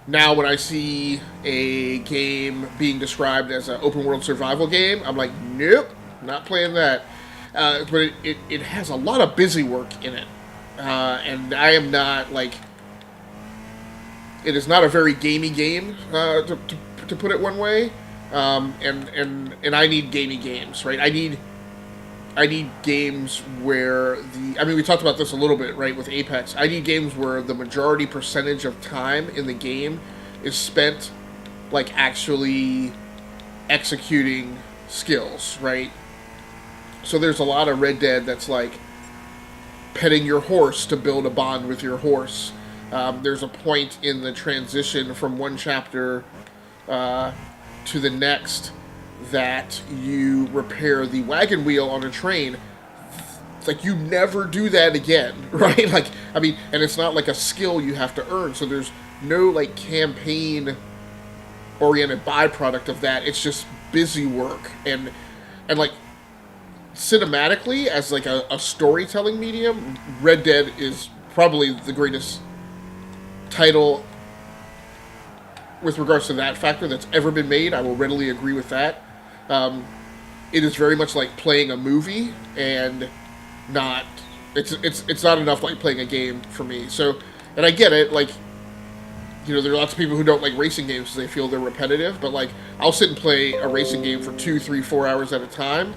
now when I see a game being described as an open-world survival game, I'm like, nope, not playing that. But it has a lot of busy work in it. And I am not, like... It is not a very gamey game, to put it one way. And I need gamey games, right? I need games where we talked about this a little bit, right, with Apex. I need games where the majority percentage of time in the game is spent, like, actually executing skills, right? So there's a lot of Red Dead that's, like, petting your horse to build a bond with your horse. There's a point in the transition from one chapter to the next that you repair the wagon wheel on a train. Like, you never do that again, right? Like, I mean, and it's not like a skill you have to earn, so there's no, like, campaign-oriented byproduct of that. It's just busy work. And like, cinematically, as, like, a storytelling medium, Red Dead is probably the greatest title with regards to that factor that's ever been made. I will readily agree with that. it is very much like playing a movie, and not it's not enough like playing a game for me. So, and I get it, like, you know, there are lots of people who don't like racing games because they feel they're repetitive, but like I'll sit and play a racing game for 2, 3, 4 hours at a time.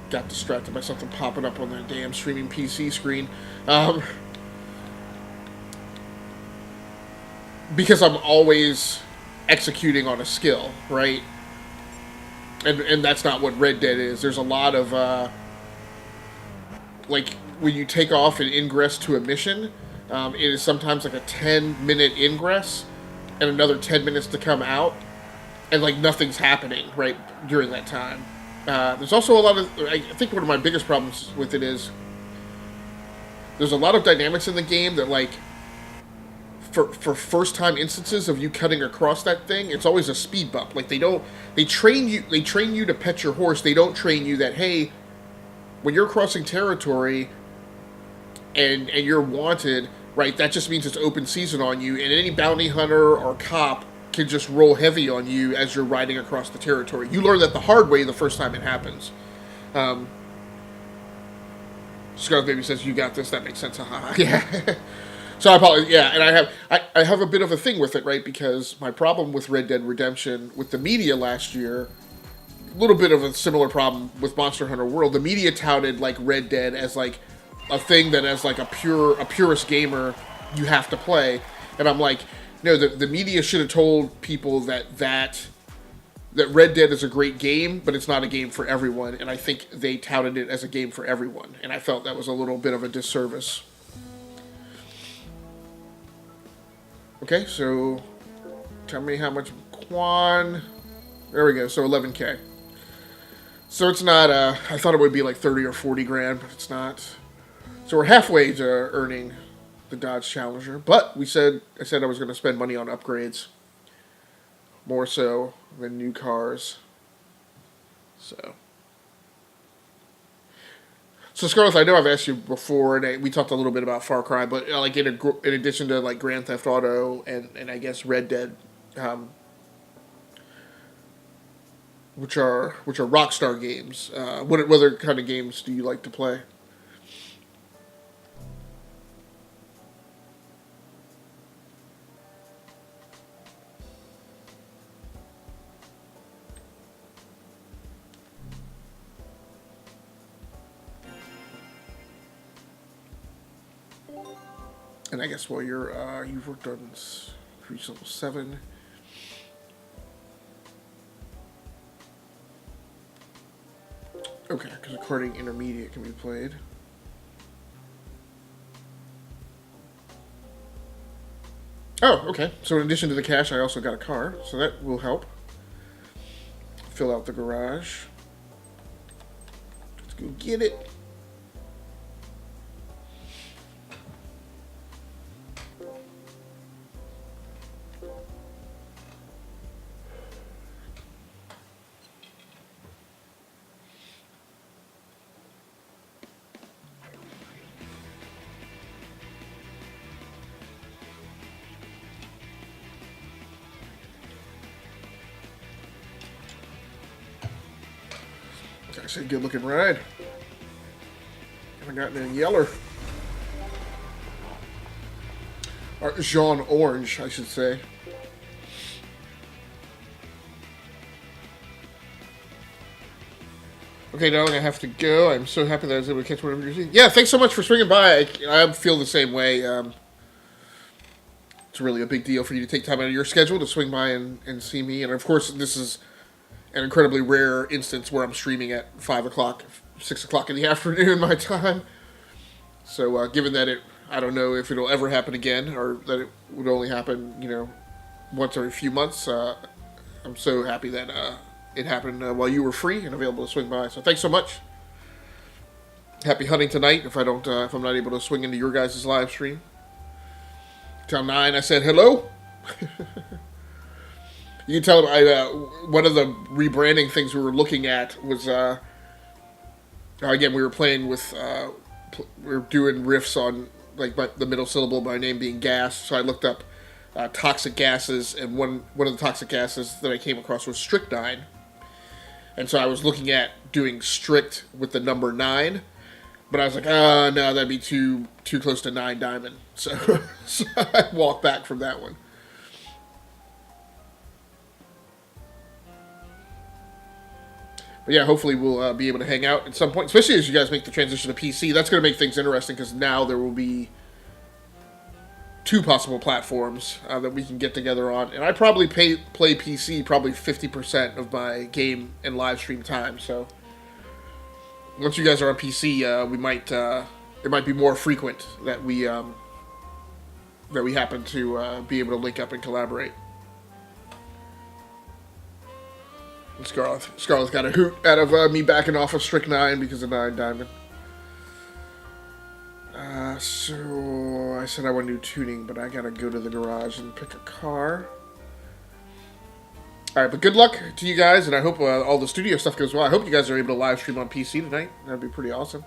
Got distracted by something popping up on that damn streaming PC screen. Because I'm always executing on a skill, right? And that's not what Red Dead is. There's a lot of, like, when you take off and ingress to a mission, it is sometimes like a 10-minute ingress and another 10 minutes to come out, and like nothing's happening, right, during that time. There's also a lot of, I think one of my biggest problems with it is there's a lot of dynamics in the game that, like, for first time instances of you cutting across that thing, it's always a speed bump. Like, they train you to pet your horse. They don't train you that, hey, when you're crossing territory and you're wanted, right, that just means it's open season on you, and any bounty hunter or cop can just roll heavy on you as you're riding across the territory. You learn that the hard way the first time it happens. scarlethbaby says, you got this, that makes sense, haha. Yeah. So I apologize. Yeah, and I have a bit of a thing with it, right? Because my problem with Red Dead Redemption with the media last year, a little bit of a similar problem with Monster Hunter World. The media touted like Red Dead as like a thing that as like a purist gamer you have to play, and I'm like, no, the media should have told people that Red Dead is a great game, but it's not a game for everyone, and I think they touted it as a game for everyone, and I felt that was a little bit of a disservice. Okay, so tell me how much Quan. There we go. So 11K. So it's not. I thought it would be like 30 or 40 grand, but it's not. So we're halfway to earning the Dodge Challenger. But I said I was going to spend money on upgrades, more so than new cars. So Scarlett, I know I've asked you before, and we talked a little bit about Far Cry, but like in addition to like Grand Theft Auto and I guess Red Dead, which are Rockstar games, what other kind of games do you like to play? And I guess while you've worked on Reach Level 7. Okay, because according intermediate can be played. Oh, okay. So in addition to the cash, I also got a car, so that will help. Fill out the garage. Let's go get it. Actually, a good looking ride. Haven't gotten any yeller. Or Jean Orange, I should say. Okay, now I have to go. I'm so happy that I was able to catch whatever you're seeing. Yeah, thanks so much for swinging by. I feel the same way. It's really a big deal for you to take time out of your schedule to swing by and see me. And of course, this is an incredibly rare instance where I'm streaming at 5 o'clock, 6 o'clock in the afternoon my time. So given that I don't know if it'll ever happen again, or that it would only happen, once every few months, I'm so happy that it happened while you were free and available to swing by. So thanks so much. Happy hunting tonight. If I'm not able to swing into your guys' live stream. Till 9, I said hello. You can tell one of the rebranding things we were looking at was, again, we were playing with, we were doing riffs on, like, the middle syllable of my name being gas, so I looked up toxic gases, and one of the toxic gases that I came across was strychnine, And so I was looking at doing strict with the number 9, but I was like, no, that'd be too close to NineDiamond. So, so I walked back from that one. But yeah, hopefully we'll be able to hang out at some point, especially as you guys make the transition to PC. That's going to make things interesting because now there will be 2 possible platforms that we can get together on. And I probably play PC probably 50% of my game and live stream time. So once you guys are on PC, we might it might be more frequent that we happen to be able to link up and collaborate. Scarleth got a hoot out of me backing off of Strict 9 because of NineDiamond. So I said I want to do tuning, but I gotta go to the garage and pick a car. Alright, but good luck to you guys, and I hope all the studio stuff goes well. I hope you guys are able to live stream on PC tonight. That'd be pretty awesome.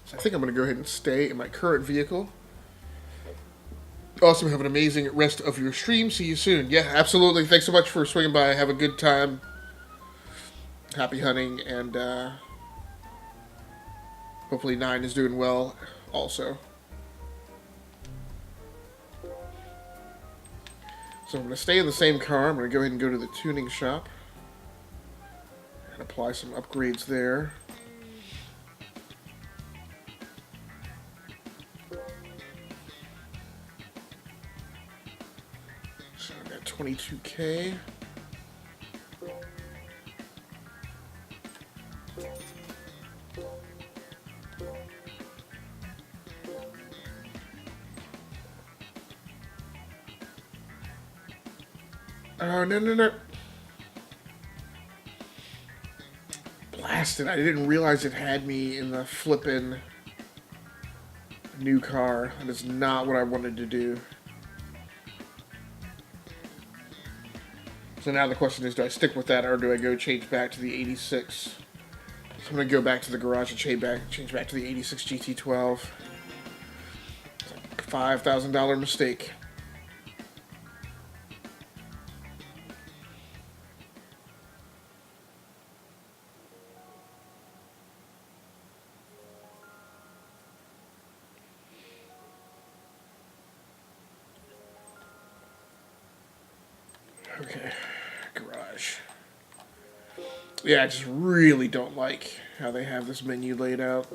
So I think I'm going to go ahead and stay in my current vehicle. Awesome. Have an amazing rest of your stream. See you soon. Yeah, absolutely. Thanks so much for swinging by. Have a good time. Happy hunting. And hopefully Nine is doing well also. So I'm going to stay in the same car. I'm going to go ahead and go to the tuning shop and apply some upgrades there. So I got 22K. Oh, no. Blasted. I didn't realize it had me in the flippin' new car. That is not what I wanted to do. So now the question is, do I stick with that or do I go change back to the 86? So I'm going to go back to the garage and change back to the 86 GT12. It's a $5,000 mistake. Okay, garage. Yeah, I just really don't like how they have this menu laid out.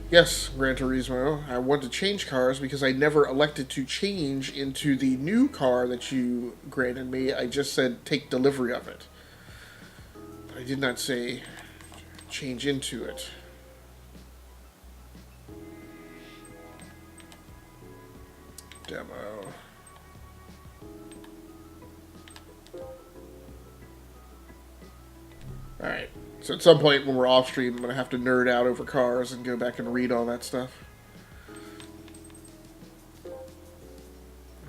Yes, Gran Turismo. I want to change cars because I never elected to change into the new car that you granted me. I just said take delivery of it. I did not say change into it. Demo. Alright, so at some point when we're off stream, I'm going to have to nerd out over cars and go back and read all that stuff.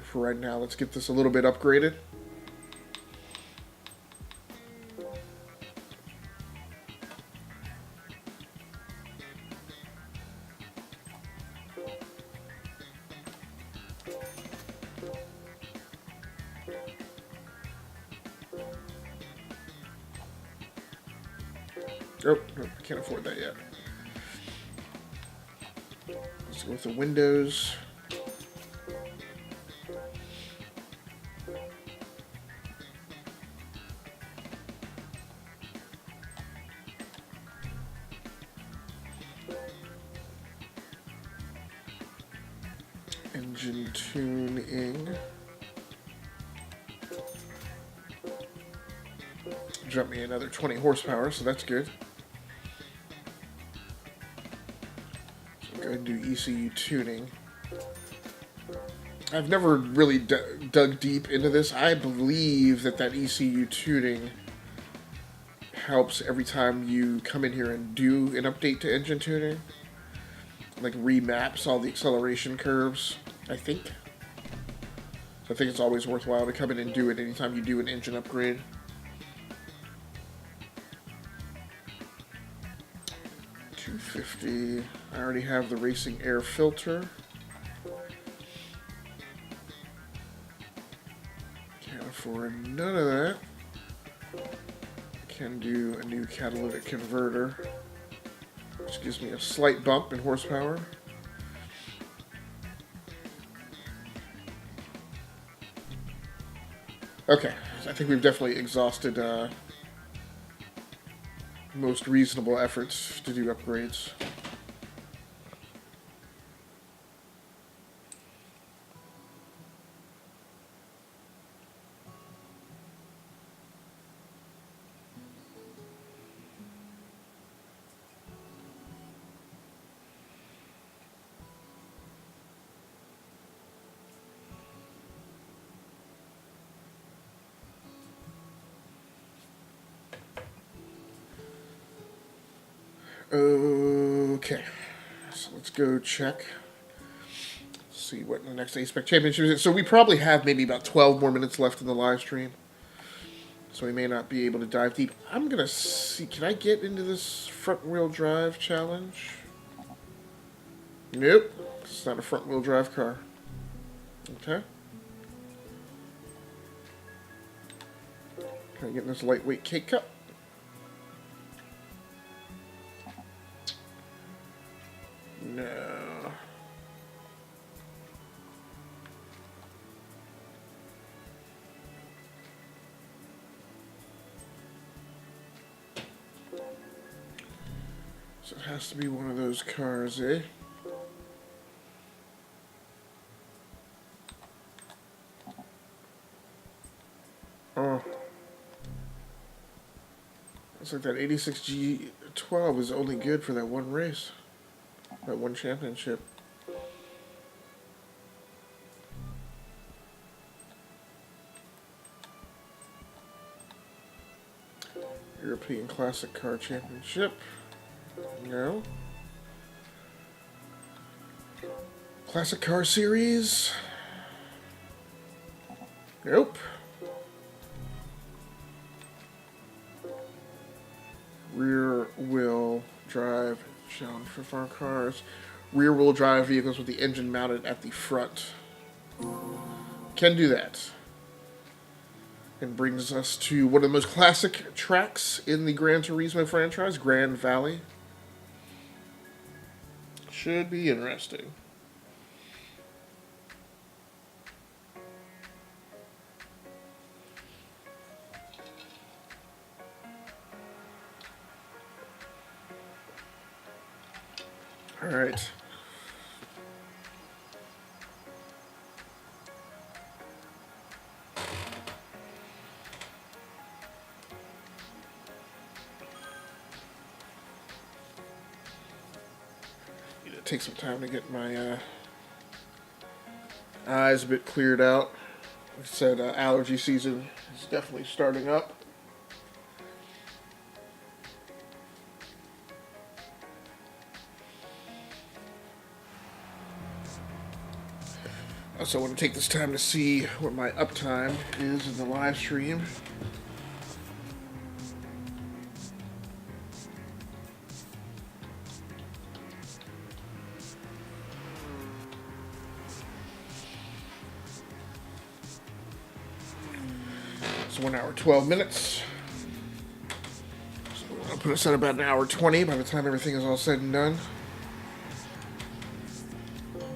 For right now, let's get this a little bit upgraded. Oh, no, I can't afford that yet. Let's go with the windows. Engine tuning. Jump me another 20 horsepower, so that's good. So go ahead and do ECU tuning. I've never really dug deep into this. I believe that ECU tuning helps every time you come in here and do an update to engine tuning. Like remaps all the acceleration curves, I think. I think it's always worthwhile to come in and do it anytime you do an engine upgrade. $250. I already have the racing air filter. Can't afford none of that. Can do a new catalytic converter, which gives me a slight bump in horsepower. Okay, I think we've definitely exhausted most reasonable efforts to do upgrades. Okay, so let's go check. See what the next A-Spec Championship is. So we probably have maybe about 12 more minutes left in the live stream. So we may not be able to dive deep. I'm going to see, can I get into this front-wheel drive challenge? Nope, it's not a front-wheel drive car. Okay. Can I get in this lightweight K-Cup? No. So it has to be one of those cars, eh? Oh. Looks like that 86 G12 is only good for that one race. That one championship. European Classic Car Championship. No. Classic Car Series. Nope. Rear wheel drive challenge for farm cars. Rear wheel drive vehicles with the engine mounted at the front. Can do that. And brings us to one of the most classic tracks in the Gran Turismo franchise, Grand Valley. Should be interesting. All right. Need to take some time to get my eyes a bit cleared out. Like I said, allergy season is definitely starting up. Also, I want to take this time to see what my uptime is in the live stream. It's 1 hour 12 minutes. So I'll put us at about an hour 20 by the time everything is all said and done.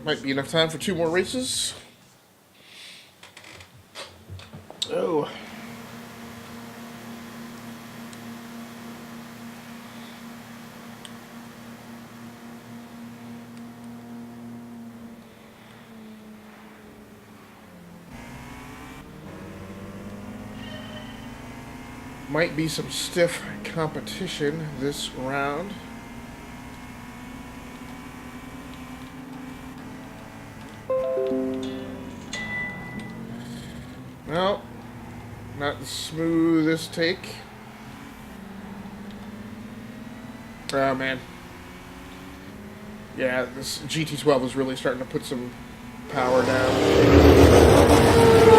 Might be enough time for 2 more races. Oh. Might be some stiff competition this round. Well, not the smoothest take. Oh, man. Yeah, this GT12 is really starting to put some power down.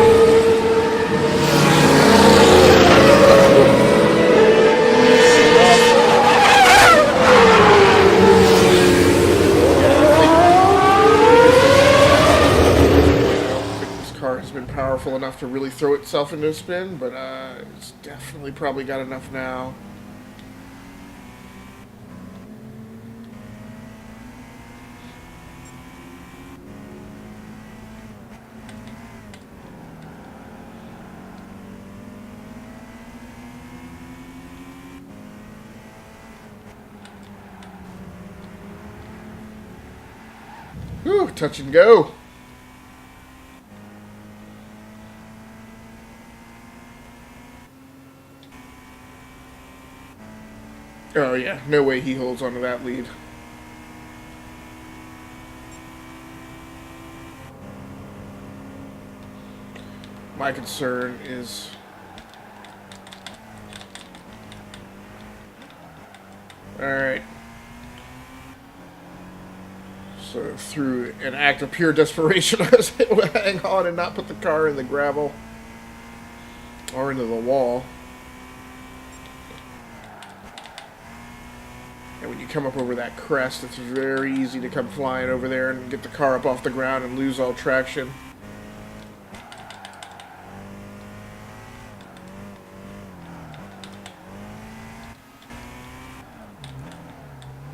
powerful enough to really throw itself into a spin, but it's definitely probably got enough now. Whew, touch and go. Oh yeah, no way he holds onto that lead. My concern is alright. So through an act of pure desperation, I was able to hang on and not put the car in the gravel or into the wall. And when you come up over that crest, it's very easy to come flying over there and get the car up off the ground and lose all traction.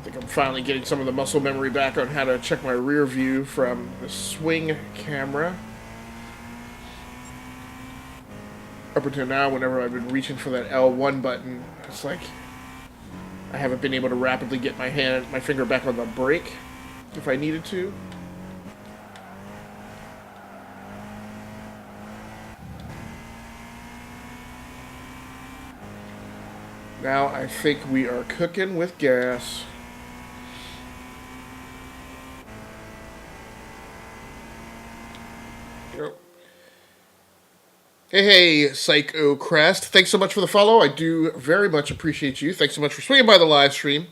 I think I'm finally getting some of the muscle memory back on how to check my rear view from the swing camera. Up until now, whenever I've been reaching for that L1 button, it's like I haven't been able to rapidly get my finger back on the brake if I needed to. Now I think we are cooking with gas. Yep. Hey, Psycho Crest. Thanks so much for the follow. I do very much appreciate you. Thanks so much for swinging by the live stream.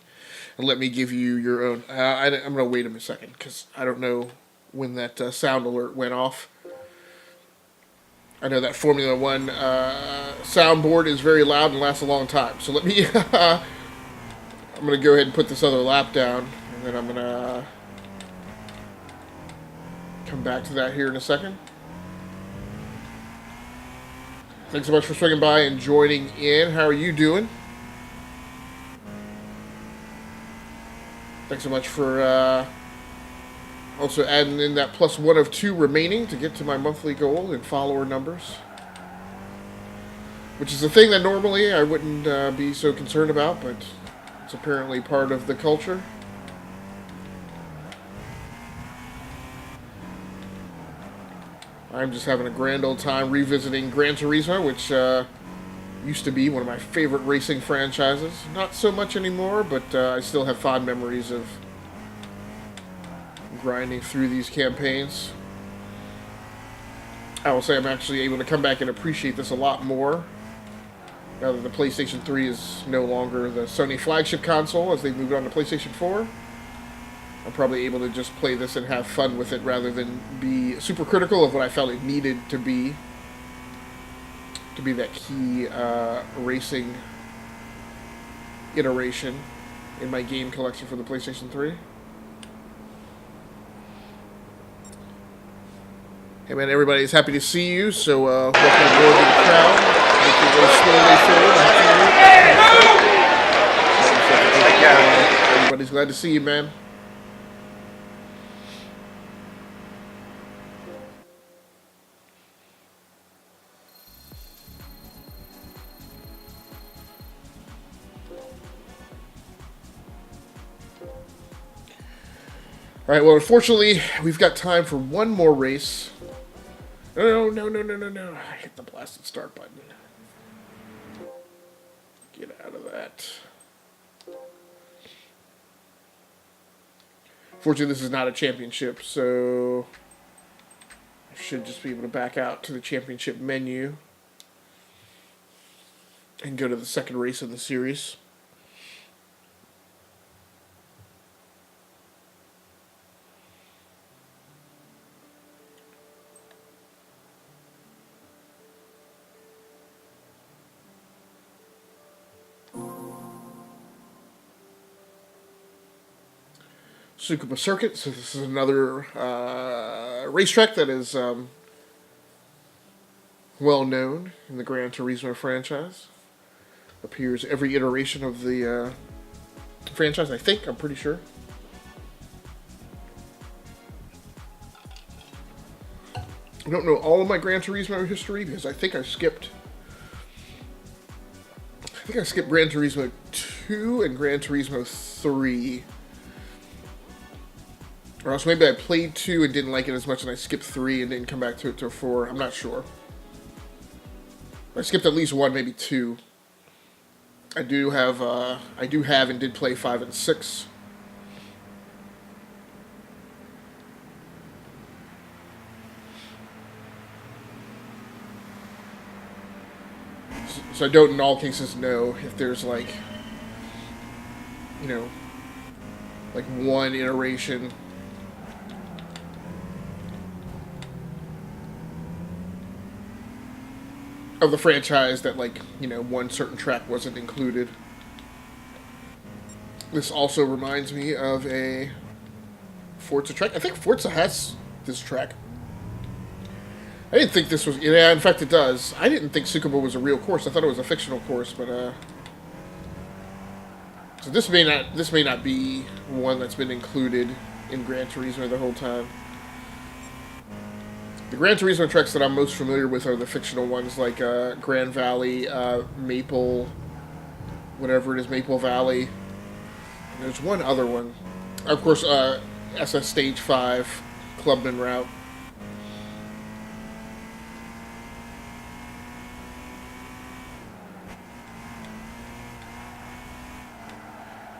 And let me give you your own. I'm going to wait a second because I don't know when that sound alert went off. I know that Formula One soundboard is very loud and lasts a long time. So let me. I'm going to go ahead and put this other lap down. And then I'm going to come back to that here in a second. Thanks so much for swinging by and joining in. How are you doing? Thanks so much for also adding in that +1 of 2 remaining to get to my monthly goal in follower numbers. Which is a thing that normally I wouldn't be so concerned about, but it's apparently part of the culture. I'm just having a grand old time revisiting Gran Turismo, which used to be one of my favorite racing franchises. Not so much anymore, but I still have fond memories of grinding through these campaigns. I will say I'm actually able to come back and appreciate this a lot more now that the PlayStation 3 is no longer the Sony flagship console as they moved on to PlayStation 4. I'm probably able to just play this and have fun with it rather than be super critical of what I felt it needed to be that key racing iteration in my game collection for the PlayStation 3. Hey man, everybody's happy to see you, so welcome aboard to the crowd. Make your way slowly forward. Everybody's glad to see you, man. Alright, well, unfortunately, we've got time for one more race. No. I hit the blasted start button. Get out of that. Fortunately, this is not a championship, so I should just be able to back out to the championship menu and go to the second race of the series. Tsukuba Circuit, so this is another racetrack that is well known in the Gran Turismo franchise. Appears every iteration of the franchise, I think. I'm pretty sure. I don't know all of my Gran Turismo history because I think I skipped Gran Turismo 2 and Gran Turismo 3. Or else maybe I played 2 and didn't like it as much and I skipped 3 and didn't come back to it till 4. I'm not sure. I skipped at least 1, maybe 2. I do have and did play 5 and 6. So I don't in all cases know if there's like, you know, like one iteration of the franchise that, like, you know, one certain track wasn't included. This also reminds me of a Forza track. I think Forza has this track. I didn't think this was... Yeah, in fact it does. I didn't think Tsukuba was a real course. I thought it was a fictional course, but so this may not be one that's been included in Gran Turismo the whole time. The Gran Turismo tracks that I'm most familiar with are the fictional ones, like Grand Valley, Maple, whatever it is, Maple Valley. And there's one other one. Of course, SS Stage 5, Clubman Route.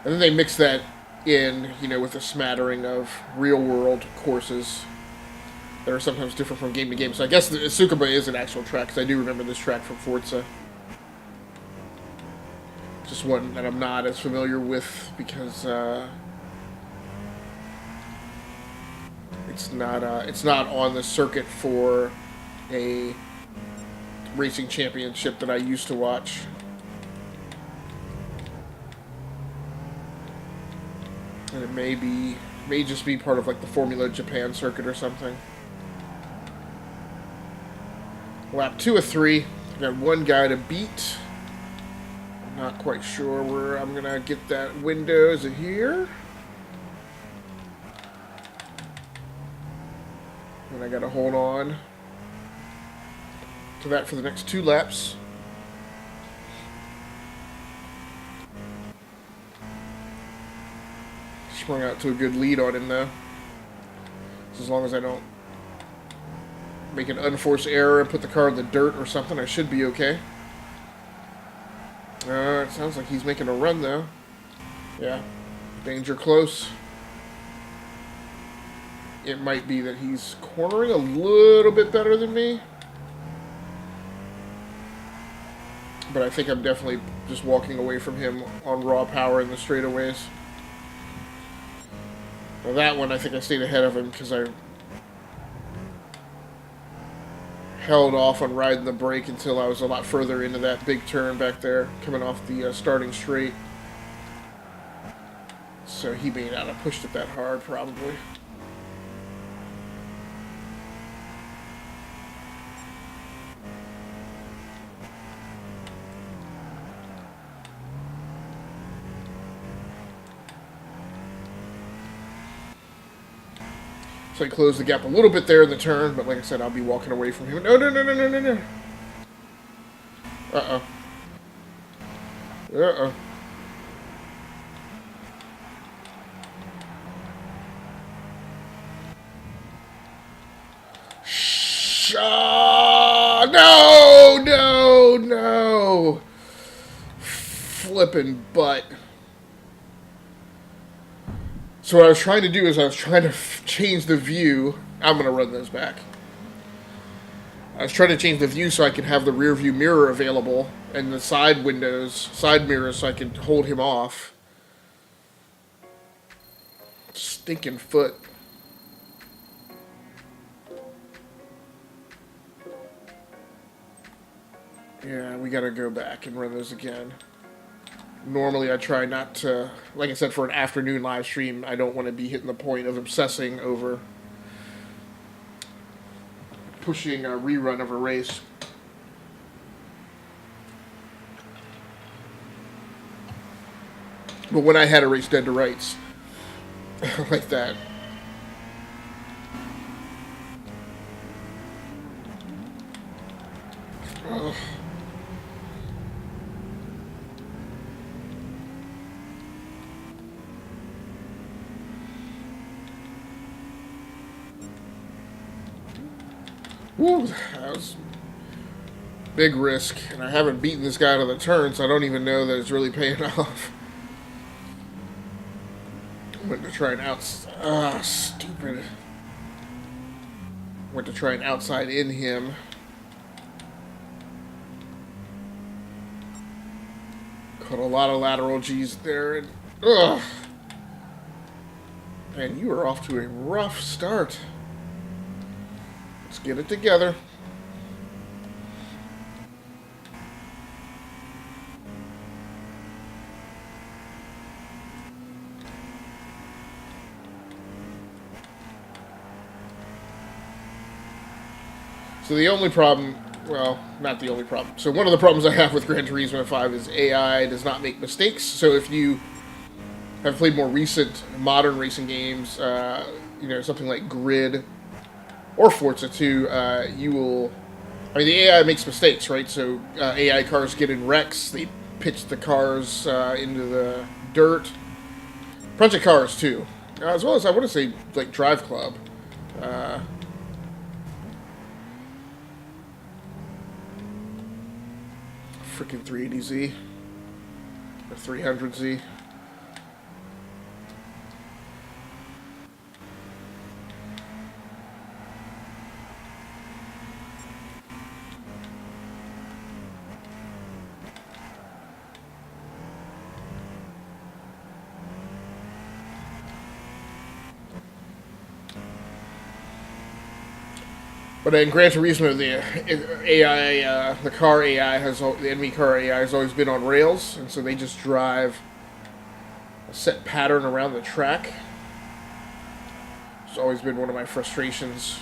And then they mix that in, you know, with a smattering of real-world courses that are sometimes different from game to game. So I guess the Tsukuba is an actual track, because I do remember this track from Forza. Just one that I'm not as familiar with, because it's not on the circuit for a racing championship that I used to watch. And it may just be part of like the Formula Japan circuit or something. Lap 2 of 3. I got one guy to beat. I'm not quite sure where I'm gonna get that window. Is it here? And I gotta hold on to that for the next 2 laps. Sprung out to a good lead on him, though. So as long as I don't make an unforced error and put the car in the dirt or something, I should be okay. It sounds like he's making a run, though. Yeah. Danger close. It might be that he's cornering a little bit better than me. But I think I'm definitely just walking away from him on raw power in the straightaways. Well, that one, I think I stayed ahead of him because I held off on riding the brake until I was a lot further into that big turn back there, coming off the starting straight. So he may not have pushed it that hard, probably. So I closed the gap a little bit there in the turn, but like I said, I'll be walking away from him. No, no, no, no, no, no, no. Uh-oh. Uh-oh. No, no, no. Flippin' butt. So what I was trying to do is I was trying to change the view. I'm going to run those back. I was trying to change the view so I could have the rear view mirror available and the side windows, side mirrors, so I could hold him off. Stinking foot. Yeah, we got to go back and run those again. Normally I try not to, like I said, for an afternoon live stream, I don't want to be hitting the point of obsessing over pushing a rerun of a race. But when I had to race dead to rights like that. Ugh. Woo, that was big risk, and I haven't beaten this guy to the turn, so I don't even know that it's really paying off. Went to try and stupid. Went to try and outside in him. Caught a lot of lateral G's there, and ugh. Man, you are off to a rough start. Let's get it together. So the only problem, well, not the only problem. So one of the problems I have with Gran Turismo 5 is AI does not make mistakes. So if you have played more recent modern racing games, something like Grid or Forza 2, you will... I mean, the AI makes mistakes, right? So AI cars get in wrecks, they pitch the cars into the dirt. Bunch of cars, too. As well as, I want to say, like, Drive Club. Freaking 380Z. Or 300Z. But in Gran Turismo, the AI, the car AI the enemy car AI has always been on rails, and so they just drive a set pattern around the track. It's always been one of my frustrations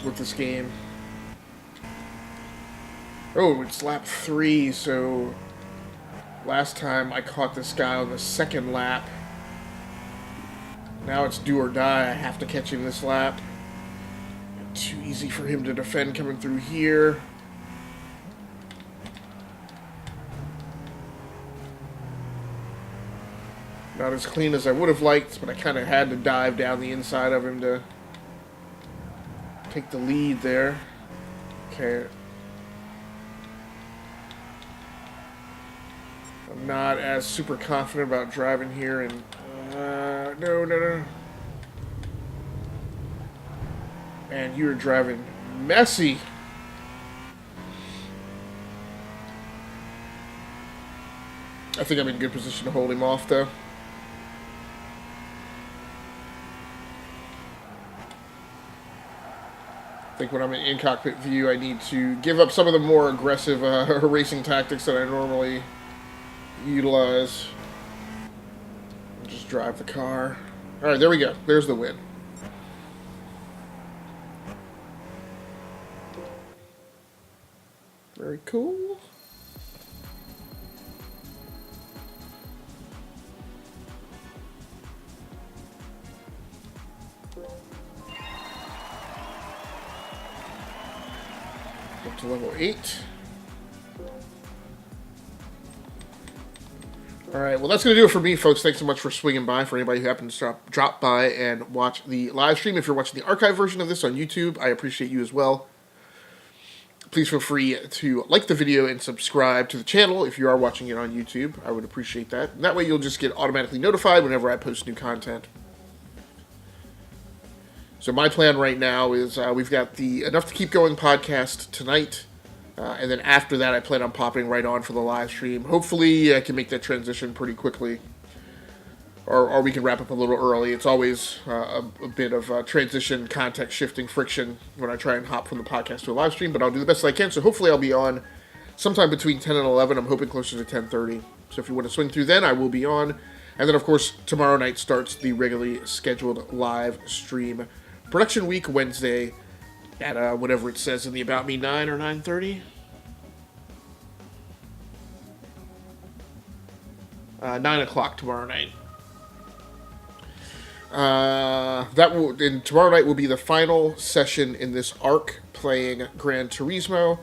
with this game. Oh, it's lap 3, so last time I caught this guy on the second lap. Now it's do or die. I have to catch him this lap. Too easy for him to defend coming through here. Not as clean as I would have liked, but I kind of had to dive down the inside of him to take the lead there. Okay. I'm not as super confident about driving here, and no. And you're driving messy. I think I'm in good position to hold him off, though. I think when I'm in in-cockpit view, I need to give up some of the more aggressive racing tactics that I normally utilize. Just drive the car. Alright, there we go. There's the win. Very cool. Up to level 8. Alright, well that's going to do it for me, folks. Thanks so much for swinging by. For anybody who happens to drop by and watch the live stream, if you're watching the archive version of this on YouTube, I appreciate you as well. Please feel free to like the video and subscribe to the channel if you are watching it on YouTube. I would appreciate that. And that way you'll just get automatically notified whenever I post new content. So my plan right now is we've got the Enough to Keep Going podcast tonight. And then after that, I plan on popping right on for the live stream. Hopefully, I can make that transition pretty quickly. Or we can wrap up a little early. It's always a bit of transition, context shifting, friction when I try and hop from the podcast to a live stream. But I'll do the best I can. So hopefully I'll be on sometime between 10 and 11. I'm hoping closer to 10:30. So if you want to swing through then, I will be on. And then, of course, tomorrow night starts the regularly scheduled live stream. Production week, Wednesday, at whatever it says in the About Me 9 or 9:30. 9 o'clock tomorrow night. And tomorrow night will be the final session in this arc, playing Gran Turismo.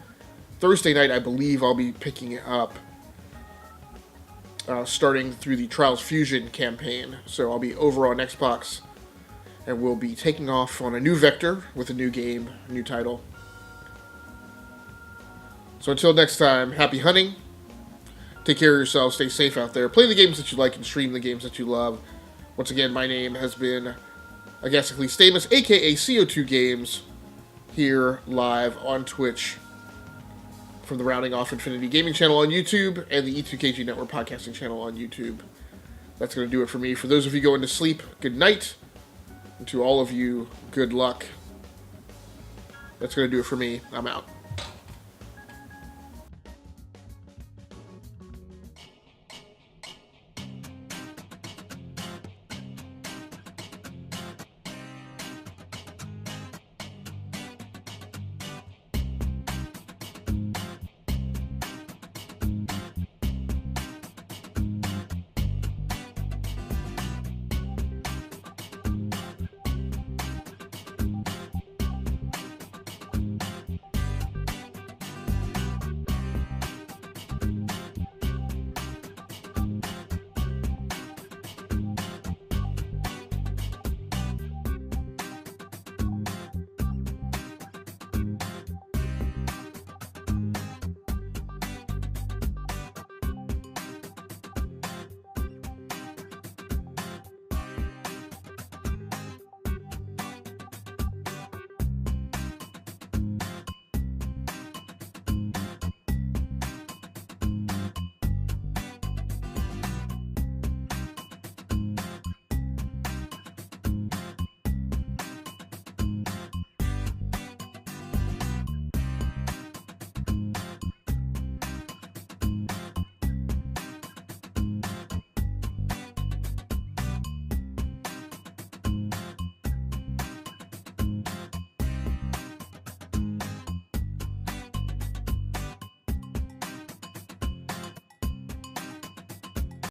Thursday night, I believe I'll be picking up, starting through the Trials Fusion campaign. So I'll be over on Xbox, and we'll be taking off on a new vector with a new game, a new title. So until next time, happy hunting. Take care of yourselves, stay safe out there, play the games that you like, and stream the games that you love. Once again, my name has been Agasically Stamus, aka CO2 Games, here live on Twitch from the Rounding Off Infinity Gaming channel on YouTube and the E2KG Network podcasting channel on YouTube. That's going to do it for me. For those of you going to sleep, good night. And to all of you, good luck. That's going to do it for me. I'm out.